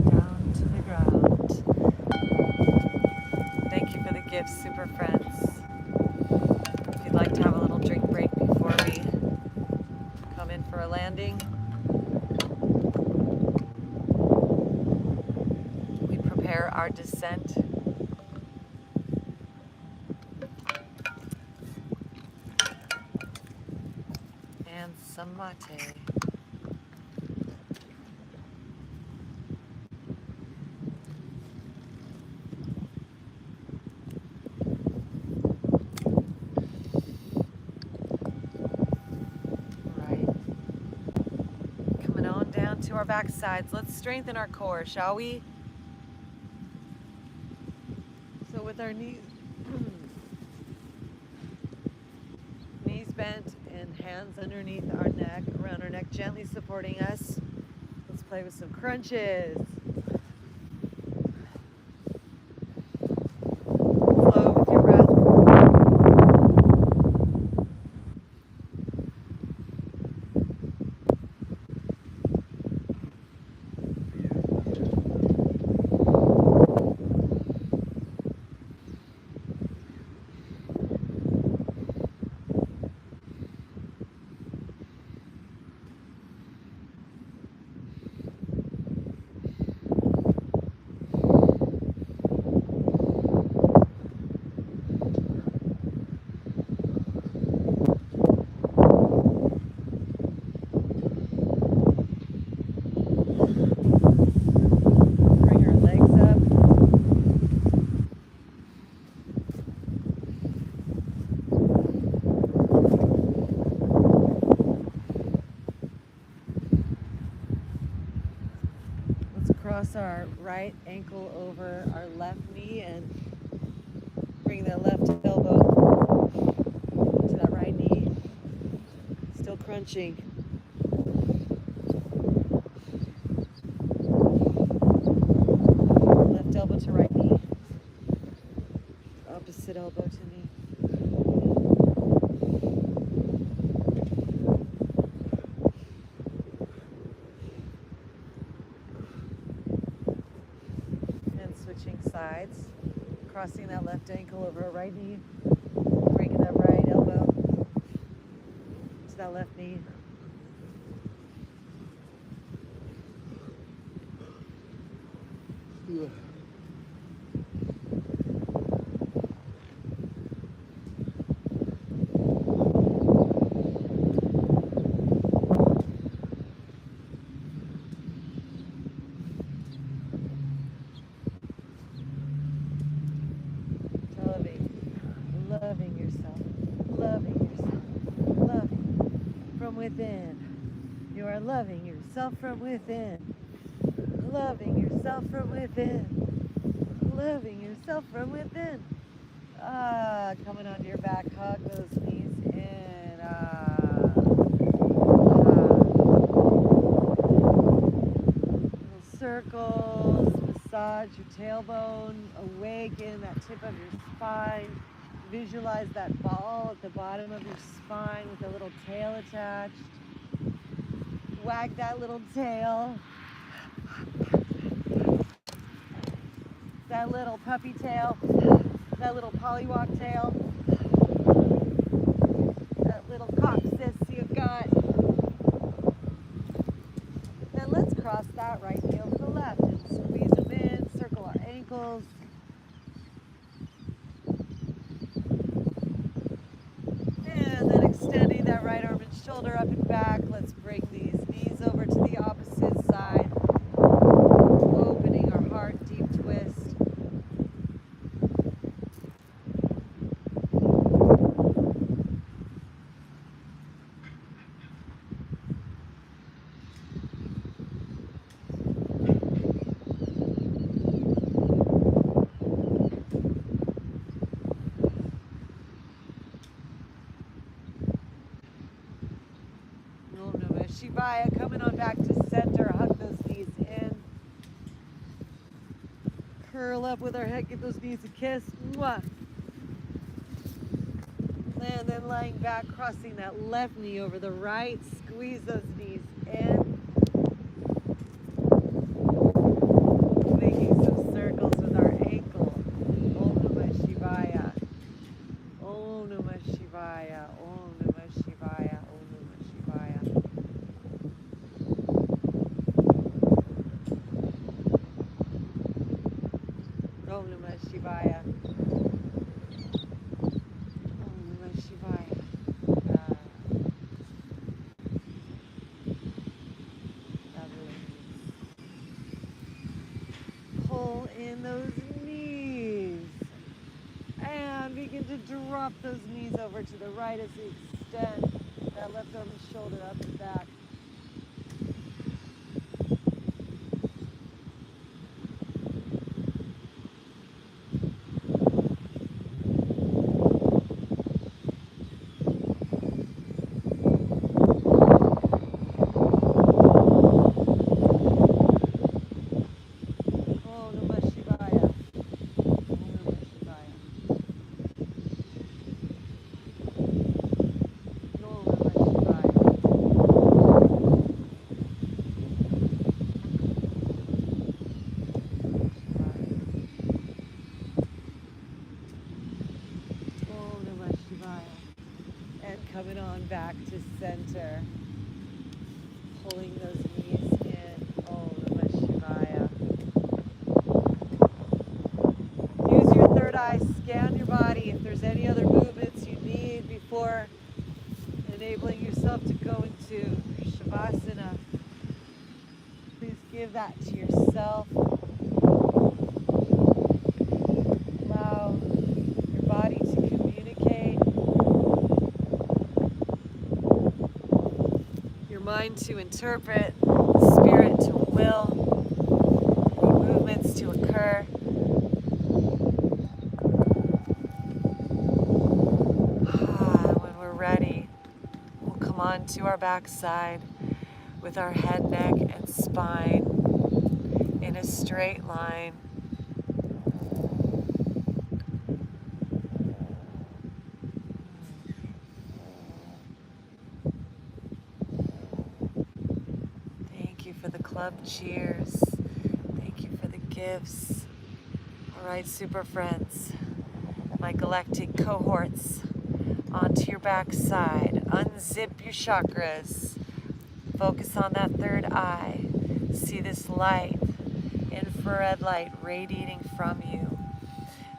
Down to the ground. Thank you for the gifts, super friends. If you'd like to have a little drink break before we come in for a landing, we prepare our descent. And some mate. To our back sides. Let's strengthen our core, shall we? So with our knees bent and hands underneath our neck, around our neck, gently supporting us. Let's play with some crunches. Flow with your breath. Cross our right ankle over our left knee and bring that left elbow to that right knee. Still crunching. Left elbow to right knee. Opposite elbow to knee. Sides, crossing that left ankle over a right knee, bringing that right elbow to that left knee. Yeah. within. You are loving yourself from within. Loving yourself from within. Loving yourself from within. Coming onto your back, hug those knees in. Little circles, massage your tailbone, awaken that tip of your spine. Visualize that ball at the bottom of your spine with a little tail attached. Wag that little tail. That little puppy tail. That little pollywog tail. That little coccyx you've got. Then let's cross that right heel to the left and squeeze them in, circle our ankles. And then extending that right arm and shoulder up and back. Let's bring these knees over to the opposite side. Opening our heart, deep twist. Shivaya, coming on back to center, hug those knees in. Curl up with our head, give those knees a kiss. Mwah. And then lying back, crossing that left knee over the right, squeeze those knees in. Making some circles with our ankle. Om Namah Shivaya. Om Namah Shivaya. Om Namah Shivaya. Om Namah Shivaya. Om Namah Shivaya. Om Namah Shivaya. Lovely. Pull in those knees. And begin to drop those knees over to the right as we extend that left arm and shoulder up and back. Coming on back to center, pulling those knees in. Om Namah Shivaya. Use your third eye, scan your body. If there's any other movements you need before enabling yourself to go into Savasana, please give that to yourself. Allow your body to communicate. Mind to interpret, spirit to will, movements to occur. When we're ready, we'll come onto our backside with our head, neck, and spine in a straight line. For the club cheers. Thank you for the gifts. All right, super friends, my galactic cohorts, onto your backside. Unzip your chakras. Focus on that third eye. See this light, infrared light radiating from you.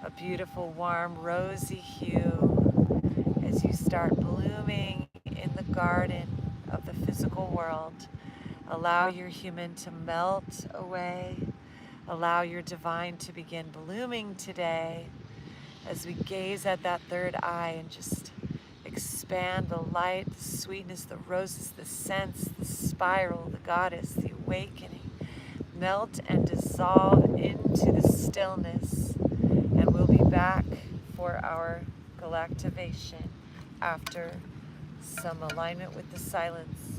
A beautiful, warm, rosy hue as you start blooming in the garden of the physical world. Allow your human to melt away. Allow your divine to begin blooming today as we gaze at that third eye and just expand expand, the light, the sweetness, the roses, the scents, the spiral, the goddess, the awakening. Melt and dissolve into the stillness. And we'll be back for our Galactivation after some alignment with the silence.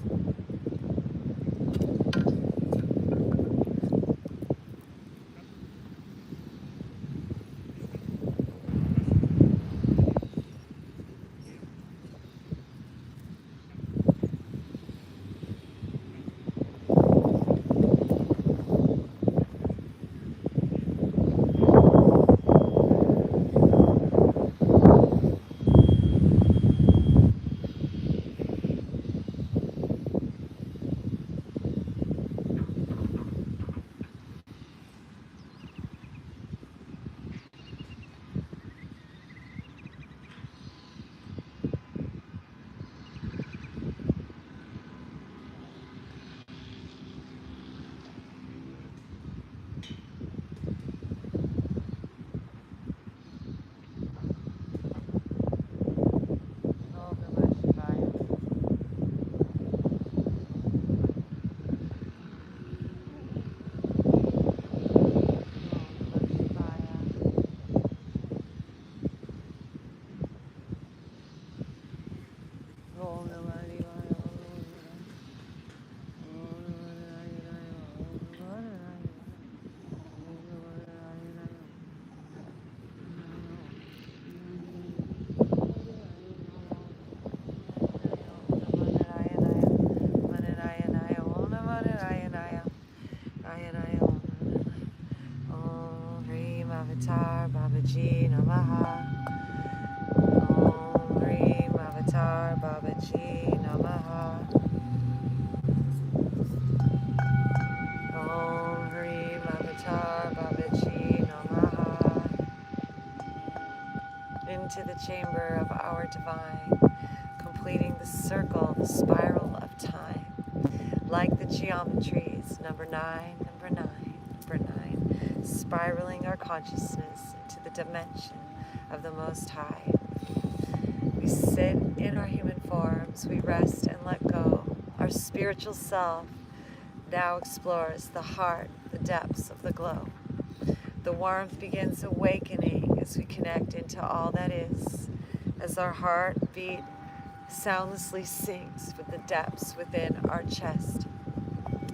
Babaji Namaha. Om Reem Avatar Babaji Namaha. Om Reem Avatar Babaji Namaha. Into the chamber of our divine, completing the circle, the spiral of time, like the geometries, number 9, number 9, number 9, spiraling our consciousness into the dimension of the Most High. We sit in our human forms, we rest and let go. Our spiritual self now explores the heart, the depths of the glow. The warmth begins awakening as we connect into all that is, as our heartbeat soundlessly sinks with the depths within our chest.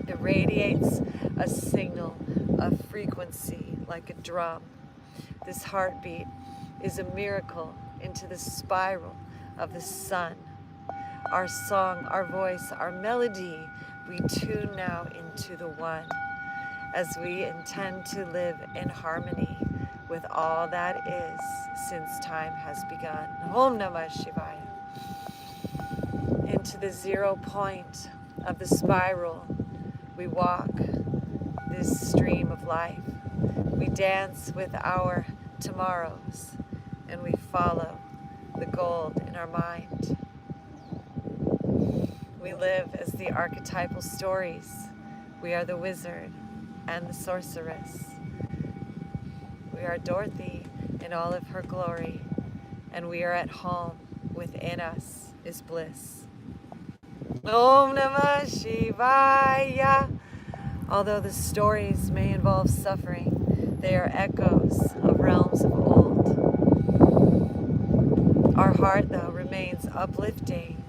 It radiates a signal of frequency like a drum. This heartbeat is a miracle into the spiral of the sun. Our song, our voice, our melody, we tune now into the one as we intend to live in harmony with all that is since time has begun. Om Namah Shivaya. Into the 0 point of the spiral, we walk this stream of life. We dance with our tomorrows, and we follow the gold in our mind. We live as the archetypal stories. We are the wizard and the sorceress. We are Dorothy in all of her glory, and we are at home. Within us is bliss. Om Namah Shivaya. Although the stories may involve suffering, they are echoes of realms of old. Our heart, though, remains uplifting,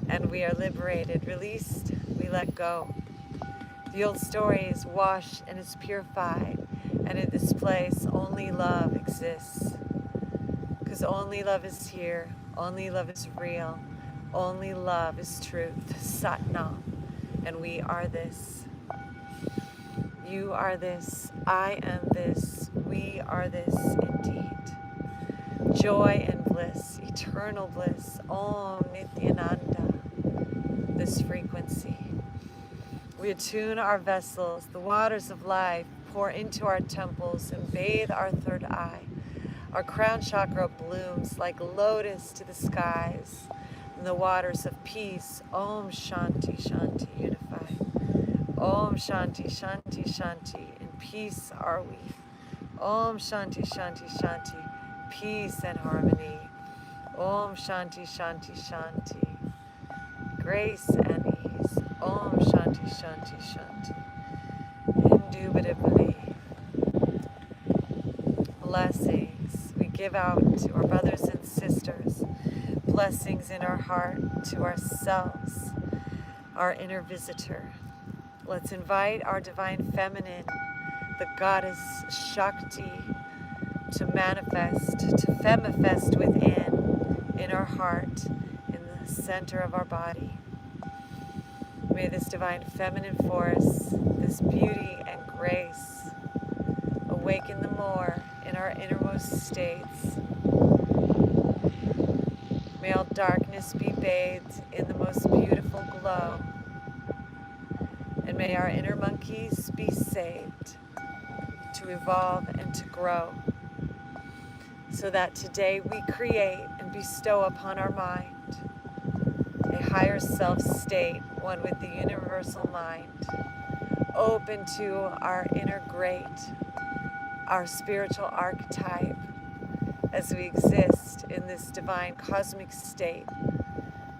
and we are liberated, released, we let go. The old story is washed and is purified, and in this place only love exists. Because only love is here, only love is real, only love is truth, Satnam, and we are this. You are this, I am this, we are this indeed. Joy and bliss, eternal bliss, Om Nityananda, this frequency. We attune our vessels, the waters of life pour into our temples and bathe our third eye. Our crown chakra blooms like lotus to the skies, and the waters of peace, Om Shanti Shanti, unified. Om Shanti Shanti Shanti, in peace are we. Om Shanti Shanti Shanti, peace and harmony. Om Shanti Shanti Shanti. Grace and ease. Om Shanti Shanti Shanti. Indubitably. Blessings we give out to our brothers and sisters. Blessings in our heart to ourselves, our inner visitor. Let's invite our divine feminine, the goddess Shakti, to manifest, to femifest within, in our heart, in the center of our body. May this divine feminine force, this beauty and grace, awaken the more in our innermost states. May all darkness be bathed in the most beautiful glow. And may our inner monkeys be saved to evolve and to grow, so that today we create and bestow upon our mind a higher self state, one with the universal mind, open to our inner great, our spiritual archetype, as we exist in this divine cosmic state,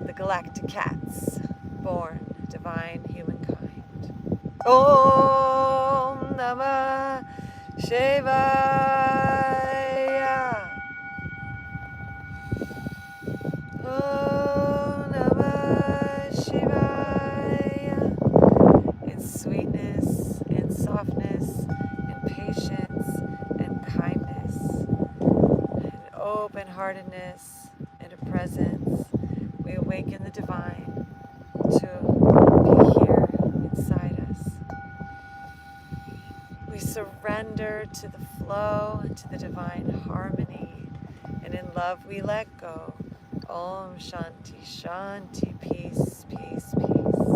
the Galacticats, born divine humankind. Om Namah Shivaya. Om Namah Shivaya. In sweetness, in softness, in patience, and kindness, in open-heartedness, and a presence, we awaken the divine to be here inside us. We surrender to the flow and to the divine harmony, and in love we let go. Om Shanti Shanti. Peace, peace, peace.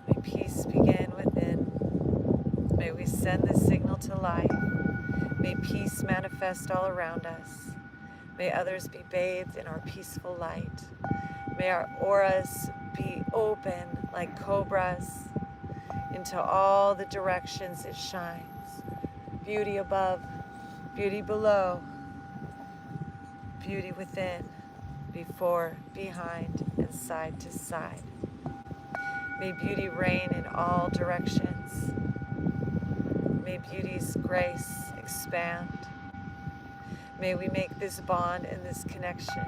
May peace begin within. May we send the signal to life. May peace manifest all around us. May others be bathed in our peaceful light. May our auras be open like cobras into all the directions it shines. Beauty above, beauty below, beauty within, before, behind, and side to side. May beauty reign in all directions. May beauty's grace expand. May we make this bond and this connection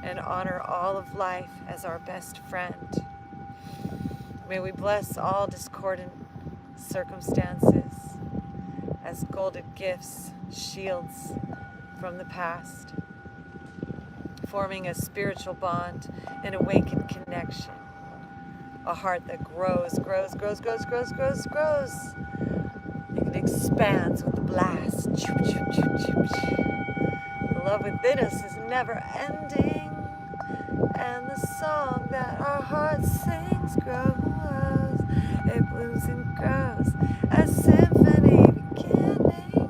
and honor all of life as our best friend. May we bless all discordant circumstances as golden gifts, shields from the past, forming a spiritual bond, an awakened connection, a heart that grows, grows, grows, grows, grows, grows, grows. It expands with the blast. The love within us is never ending, and the song that our heart sings grows. It blooms and grows, a symphony beginning.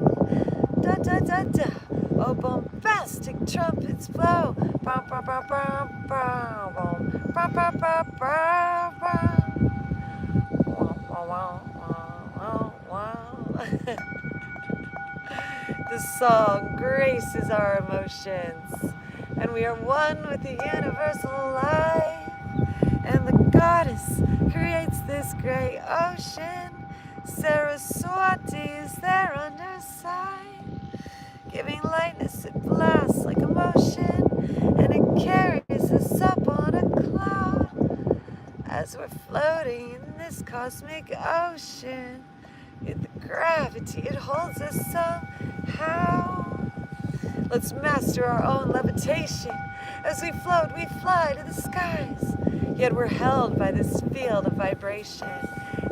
Da da da da. Oh, bombastic trumpets blow. Bum, bum, bum, bum, bum, bum, bum, bum, bum, bum, bum. Wow, wow, wow, wow. The song graces our emotions, and we are one with the universal life. And the goddess creates this great ocean. Saraswati is there on her side, giving lightness, it blasts like a motion, and it carries us up on a cloud as we're floating in this cosmic ocean. The gravity, it holds us somehow. Let's master our own levitation. As we float, we fly to the skies. Yet we're held by this field of vibration,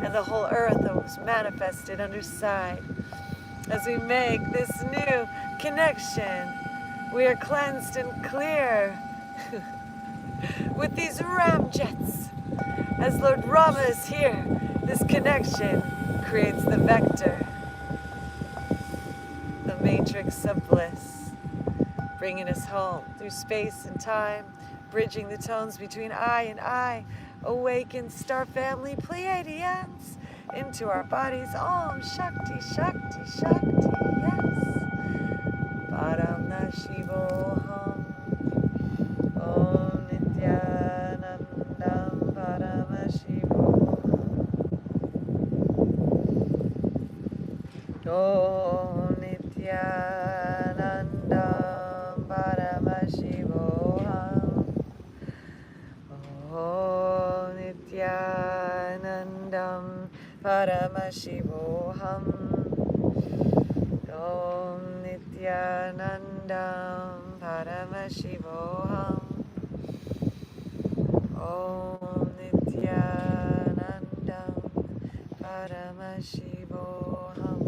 and the whole earth was manifested underside. As we make this new connection, we are cleansed and clear with these ramjets. As Lord Rama is here, this connection creates the vector, the matrix of bliss, bringing us home through space and time, bridging the tones between I and I, awaken star family Pleiadians into our bodies. Om Shakti, Shakti, Shakti, yes. Param Nashivoham. Paramashivoham. Om Nityanandam Paramashivoham. Om Nityanandam Paramashivoham.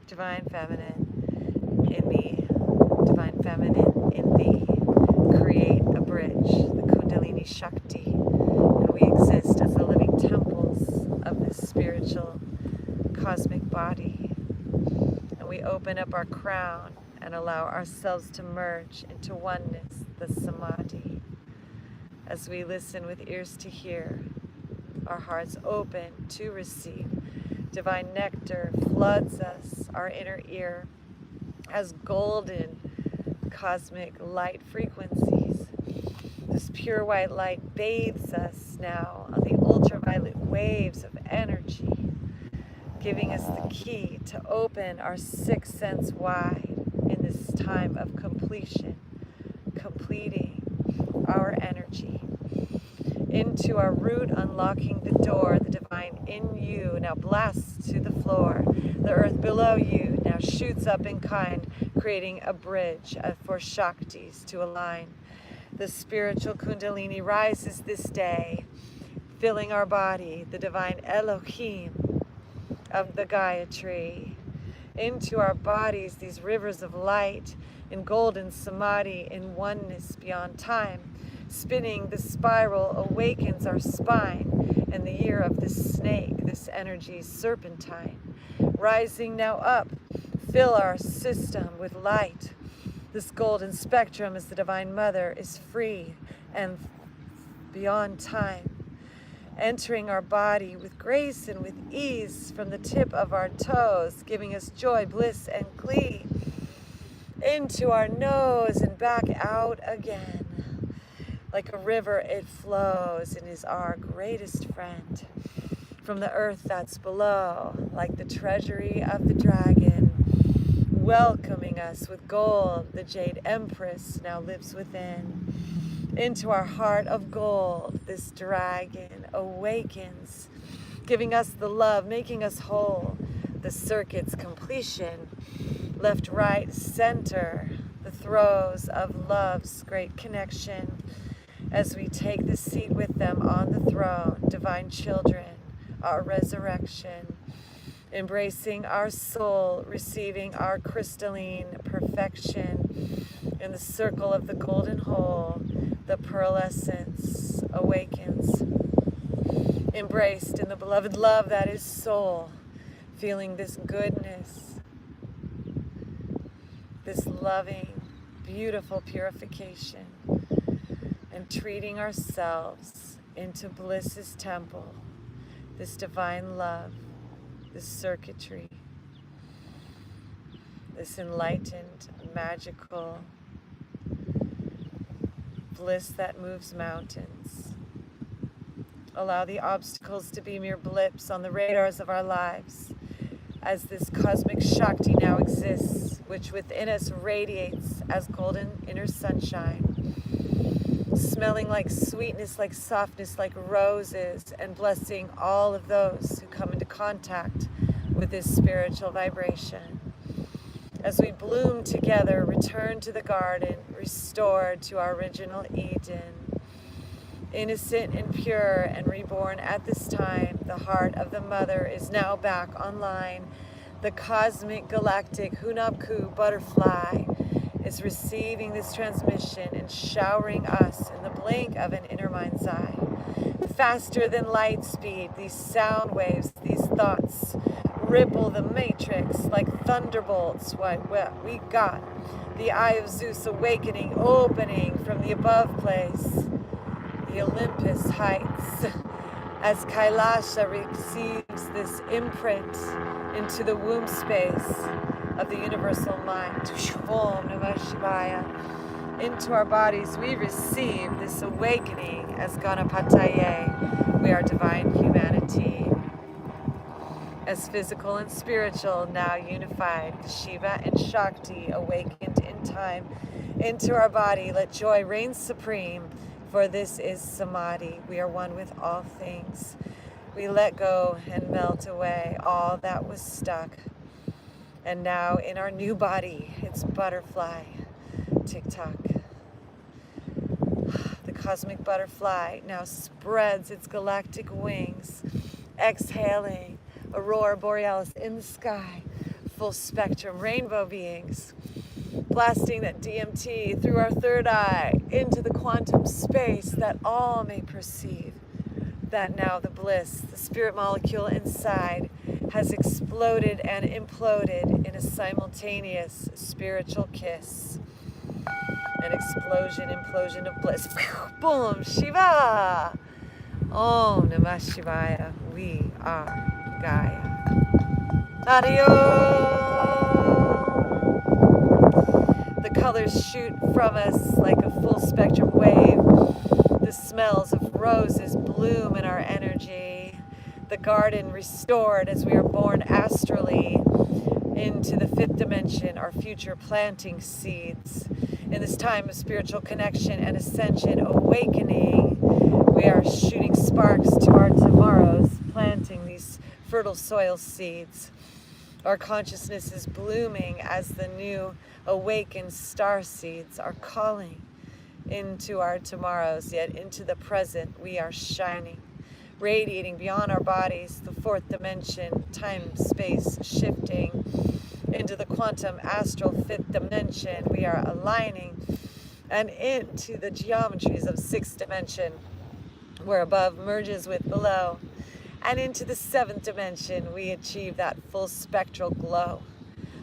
Divine Feminine in me, Divine Feminine in thee, create a bridge, the Kundalini Shakti, and we exist as the living temples of this spiritual cosmic body. And we open up our crown and allow ourselves to merge into oneness, the Samadhi. As we listen with ears to hear, our hearts open to receive, divine nectar floods us, our inner ear, as golden cosmic light frequencies. This pure white light bathes us now on the ultraviolet waves of energy, giving us the key to open our sixth sense wide in this time of completion, completing our energy into our root, unlocking the door, the divine in you now blasts to the floor. The earth below you now shoots up in kind, creating a bridge for Shaktis to align. The spiritual Kundalini rises this day, filling our body, the divine Elohim of the Gaia tree. Into our bodies, these rivers of light in golden Samadhi, in oneness beyond time. Spinning the spiral awakens our spine, and the year of this snake, this energy serpentine. Rising now up, fill our system with light. This golden spectrum as the Divine Mother is free and beyond time. Entering our body with grace and with ease from the tip of our toes, giving us joy, bliss, and glee. Into our nose and back out again. Like a river it flows and is our greatest friend. From the earth that's below, like the treasury of the dragon, welcoming us with gold, the jade empress now lives within. Into our heart of gold, this dragon awakens, giving us the love, making us whole, the circuit's completion. Left, right, center, the throes of love's great connection. As we take the seat with them on the throne, divine children, our resurrection, embracing our soul, receiving our crystalline perfection. In the circle of the golden hole, the pearl essence awakens, embraced in the beloved love that is soul, feeling this goodness, this loving, beautiful purification, and treating ourselves into bliss's temple, this divine love, this circuitry, this enlightened, magical bliss that moves mountains. Allow the obstacles to be mere blips on the radars of our lives, as this cosmic Shakti now exists, which within us radiates as golden inner sunshine, smelling like sweetness, like softness, like roses, and blessing all of those who come into contact with this spiritual vibration. As we bloom together, return to the garden, restored to our original Eden. Innocent and pure and reborn at this time, the heart of the mother is now back online. The cosmic galactic Hunabku butterfly is receiving this transmission and showering us in the blink of an inner mind's eye. Faster than light speed, these sound waves, these thoughts ripple the matrix like thunderbolts. What we got the eye of Zeus awakening, opening from the above place, the Olympus heights, as Kailasha receives this imprint into the womb space of the universal mind. Om Namah Shivaya. into our bodies, we receive this awakening as Ganapataye. We are divine humanity. As physical and spiritual, now unified, Shiva and Shakti awakened in time into our body. Let joy reign supreme, for this is Samadhi. We are one with all things. We let go and melt away all that was stuck. And now in our new body, it's butterfly. Tick-tock. The cosmic butterfly now spreads its galactic wings, exhaling aurora borealis in the sky, full spectrum rainbow beings, blasting that DMT through our third eye into the quantum space that all may perceive. That now the bliss, the spirit molecule inside, has exploded and imploded in a simultaneous spiritual kiss. An explosion, implosion of bliss. Boom, Shiva! Om Namah Shivaya. We are Gaia. Adios! The colors shoot from us like a full spectrum wave. The smells of roses bloom in our energy. The garden restored as we are born astrally into the fifth dimension, our future planting seeds. In this time of spiritual connection and ascension, awakening, we are shooting sparks to our tomorrows, planting these fertile soil seeds. Our consciousness is blooming as the new awakened star seeds are calling into our tomorrows, yet into the present we are shining, radiating beyond our bodies, the fourth dimension, time, space, shifting into the quantum astral fifth dimension. We are aligning and into the geometries of sixth dimension, where above merges with below, and into the seventh dimension we achieve that full spectral glow,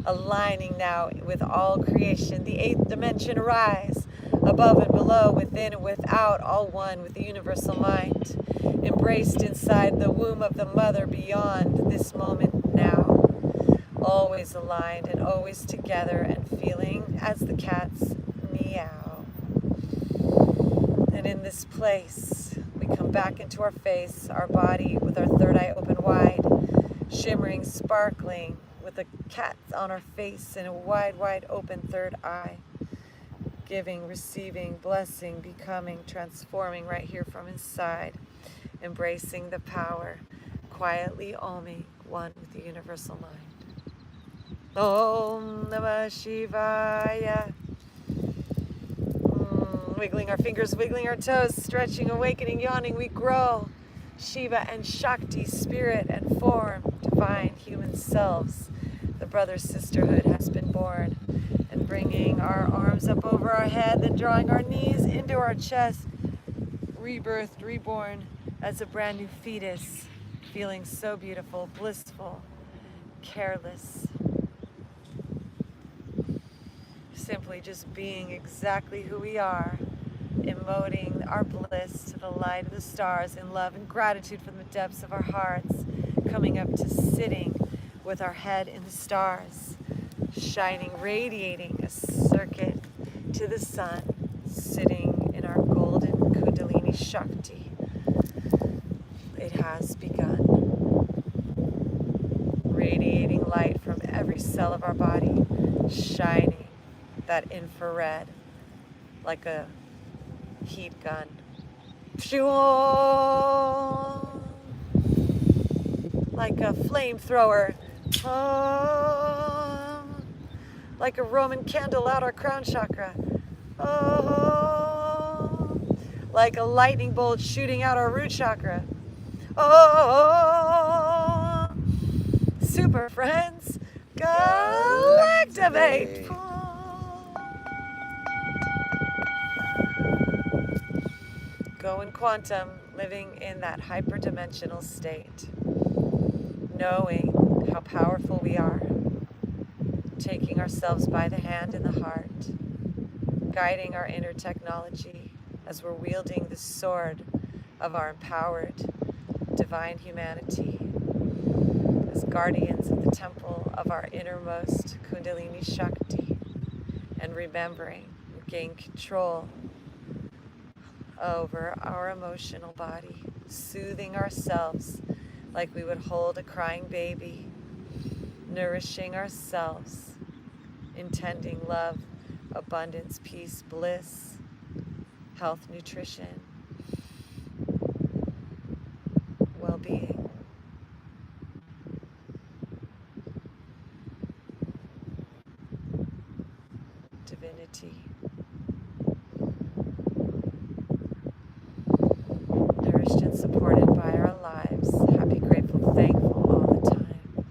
aligning now with all creation. The eighth dimension rise, above and below, within and without, all one with the universal mind, embraced inside the womb of the mother, beyond this moment now, always aligned and always together and feeling as the cats meow. And in this place, we come back into our face, our body with our third eye open wide, shimmering, sparkling, with a cat on our face and a wide, wide open third eye. Giving, receiving, blessing, becoming, transforming right here from inside. Embracing the power, quietly oming, one with the universal mind. Om Namah Shivaya. Wiggling our fingers, wiggling our toes, stretching, awakening, yawning, we grow. Shiva and Shakti, spirit and form, divine human selves. The brother sisterhood has been born. And bringing our arms up over our head, then drawing our knees into our chest. Rebirthed, reborn as a brand new fetus. Feeling so beautiful, blissful, careless. Simply just being exactly who we are, emoting our bliss to the light of the stars in love and gratitude from the depths of our hearts, coming up to sitting with our head in the stars, shining, radiating a circuit to the sun, sitting in our golden Kundalini Shakti. It has begun. Radiating light from every cell of our body, shining that infrared like a heat gun. Like a flamethrower. Like a Roman candle out our crown chakra. Like a lightning bolt shooting out our root chakra. Super friends, Galactivate! Going quantum, living in that hyperdimensional state, knowing how powerful we are, taking ourselves by the hand and the heart, guiding our inner technology as we're wielding the sword of our empowered divine humanity, as guardians of the temple of our innermost Kundalini Shakti, and remembering we gain control over our emotional body, soothing ourselves like we would hold a crying baby, nourishing ourselves, intending love, abundance, peace, bliss, health, nutrition, well-being. Divinity. Nourished and supported by our lives. Happy, grateful, thankful all the time.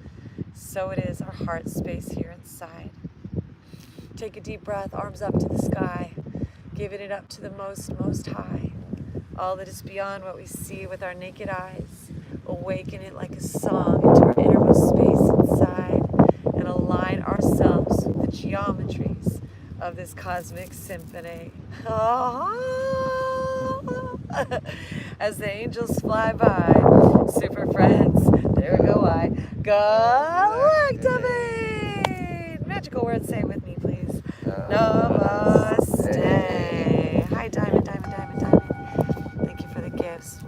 So it is our heart space here inside. Take a deep breath, arms up to the sky. Giving it up to the most high. All that is beyond what we see with our naked eyes. Awaken it like a song into our innermost space inside and align ourselves with the geometries of this cosmic symphony. As the angels fly by, super friends, there go I, Galactivate! Magical words, say it with me, please. Namaste. Hi, Diamond. Thank you for the gifts.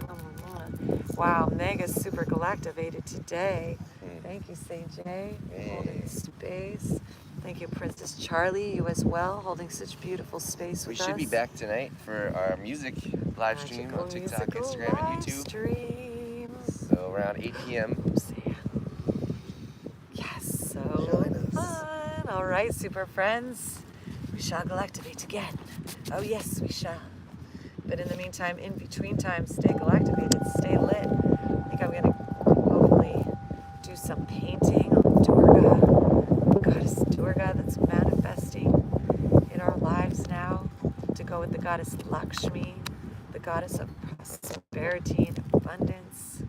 Wow, mega super galactivated today. Thank you, St. J, holding space. Thank you, Princess Charlie, you as well, holding such beautiful space with us. We should be back tonight for our music live stream on TikTok, Instagram, and YouTube. So around 8 p.m. Yes, so fun. All right, super friends, we shall galactivate again. Oh yes, we shall. But in the meantime, in between time, stay galactivated, stay lit. I think I'm going to hopefully do some painting on Durga, goddess Durga that's manifesting in our lives now, to go with the goddess Lakshmi, the goddess of prosperity and abundance.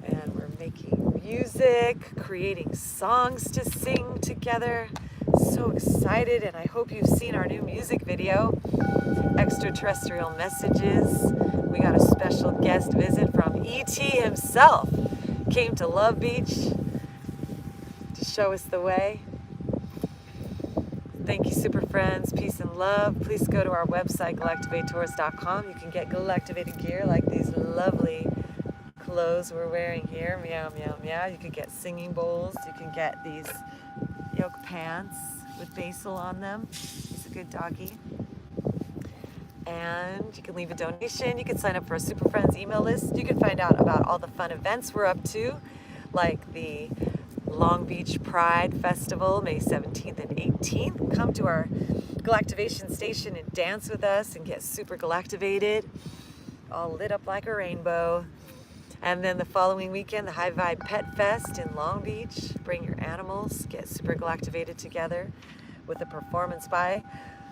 And we're making music, creating songs to sing together. So excited, and I hope you've seen our new music video, Extraterrestrial Messages. We got a special guest visit from E.T. himself. Came to Love Beach to show us the way. Thank you, super friends. Peace and love. Please go to our website, Galactivators.com. You can get Galactivated gear like these lovely clothes we're wearing here. Meow, meow, meow. You can get singing bowls. You can get these yoke pants with basil on them. He's a good doggy. And you can leave a donation. You can sign up for a Super Friends email list. You can find out about all the fun events we're up to, like the Long Beach Pride Festival, May 17th and 18th. Come to our Galactivation Station and dance with us and get super galactivated, all lit up like a rainbow. And then the following weekend, the High Vibe Pet Fest in Long Beach. Bring your animals, get super galactivated together with a performance by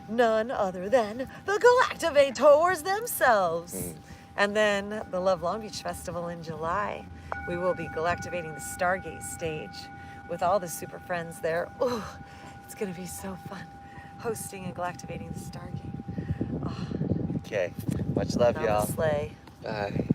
none other than the Galactivators themselves. And then the Love Long Beach Festival in July. We will be galactivating the Stargate stage with all the super friends there. Ooh, it's gonna be so fun hosting and galactivating the Stargate. Okay, much love, y'all. Namaste. Bye.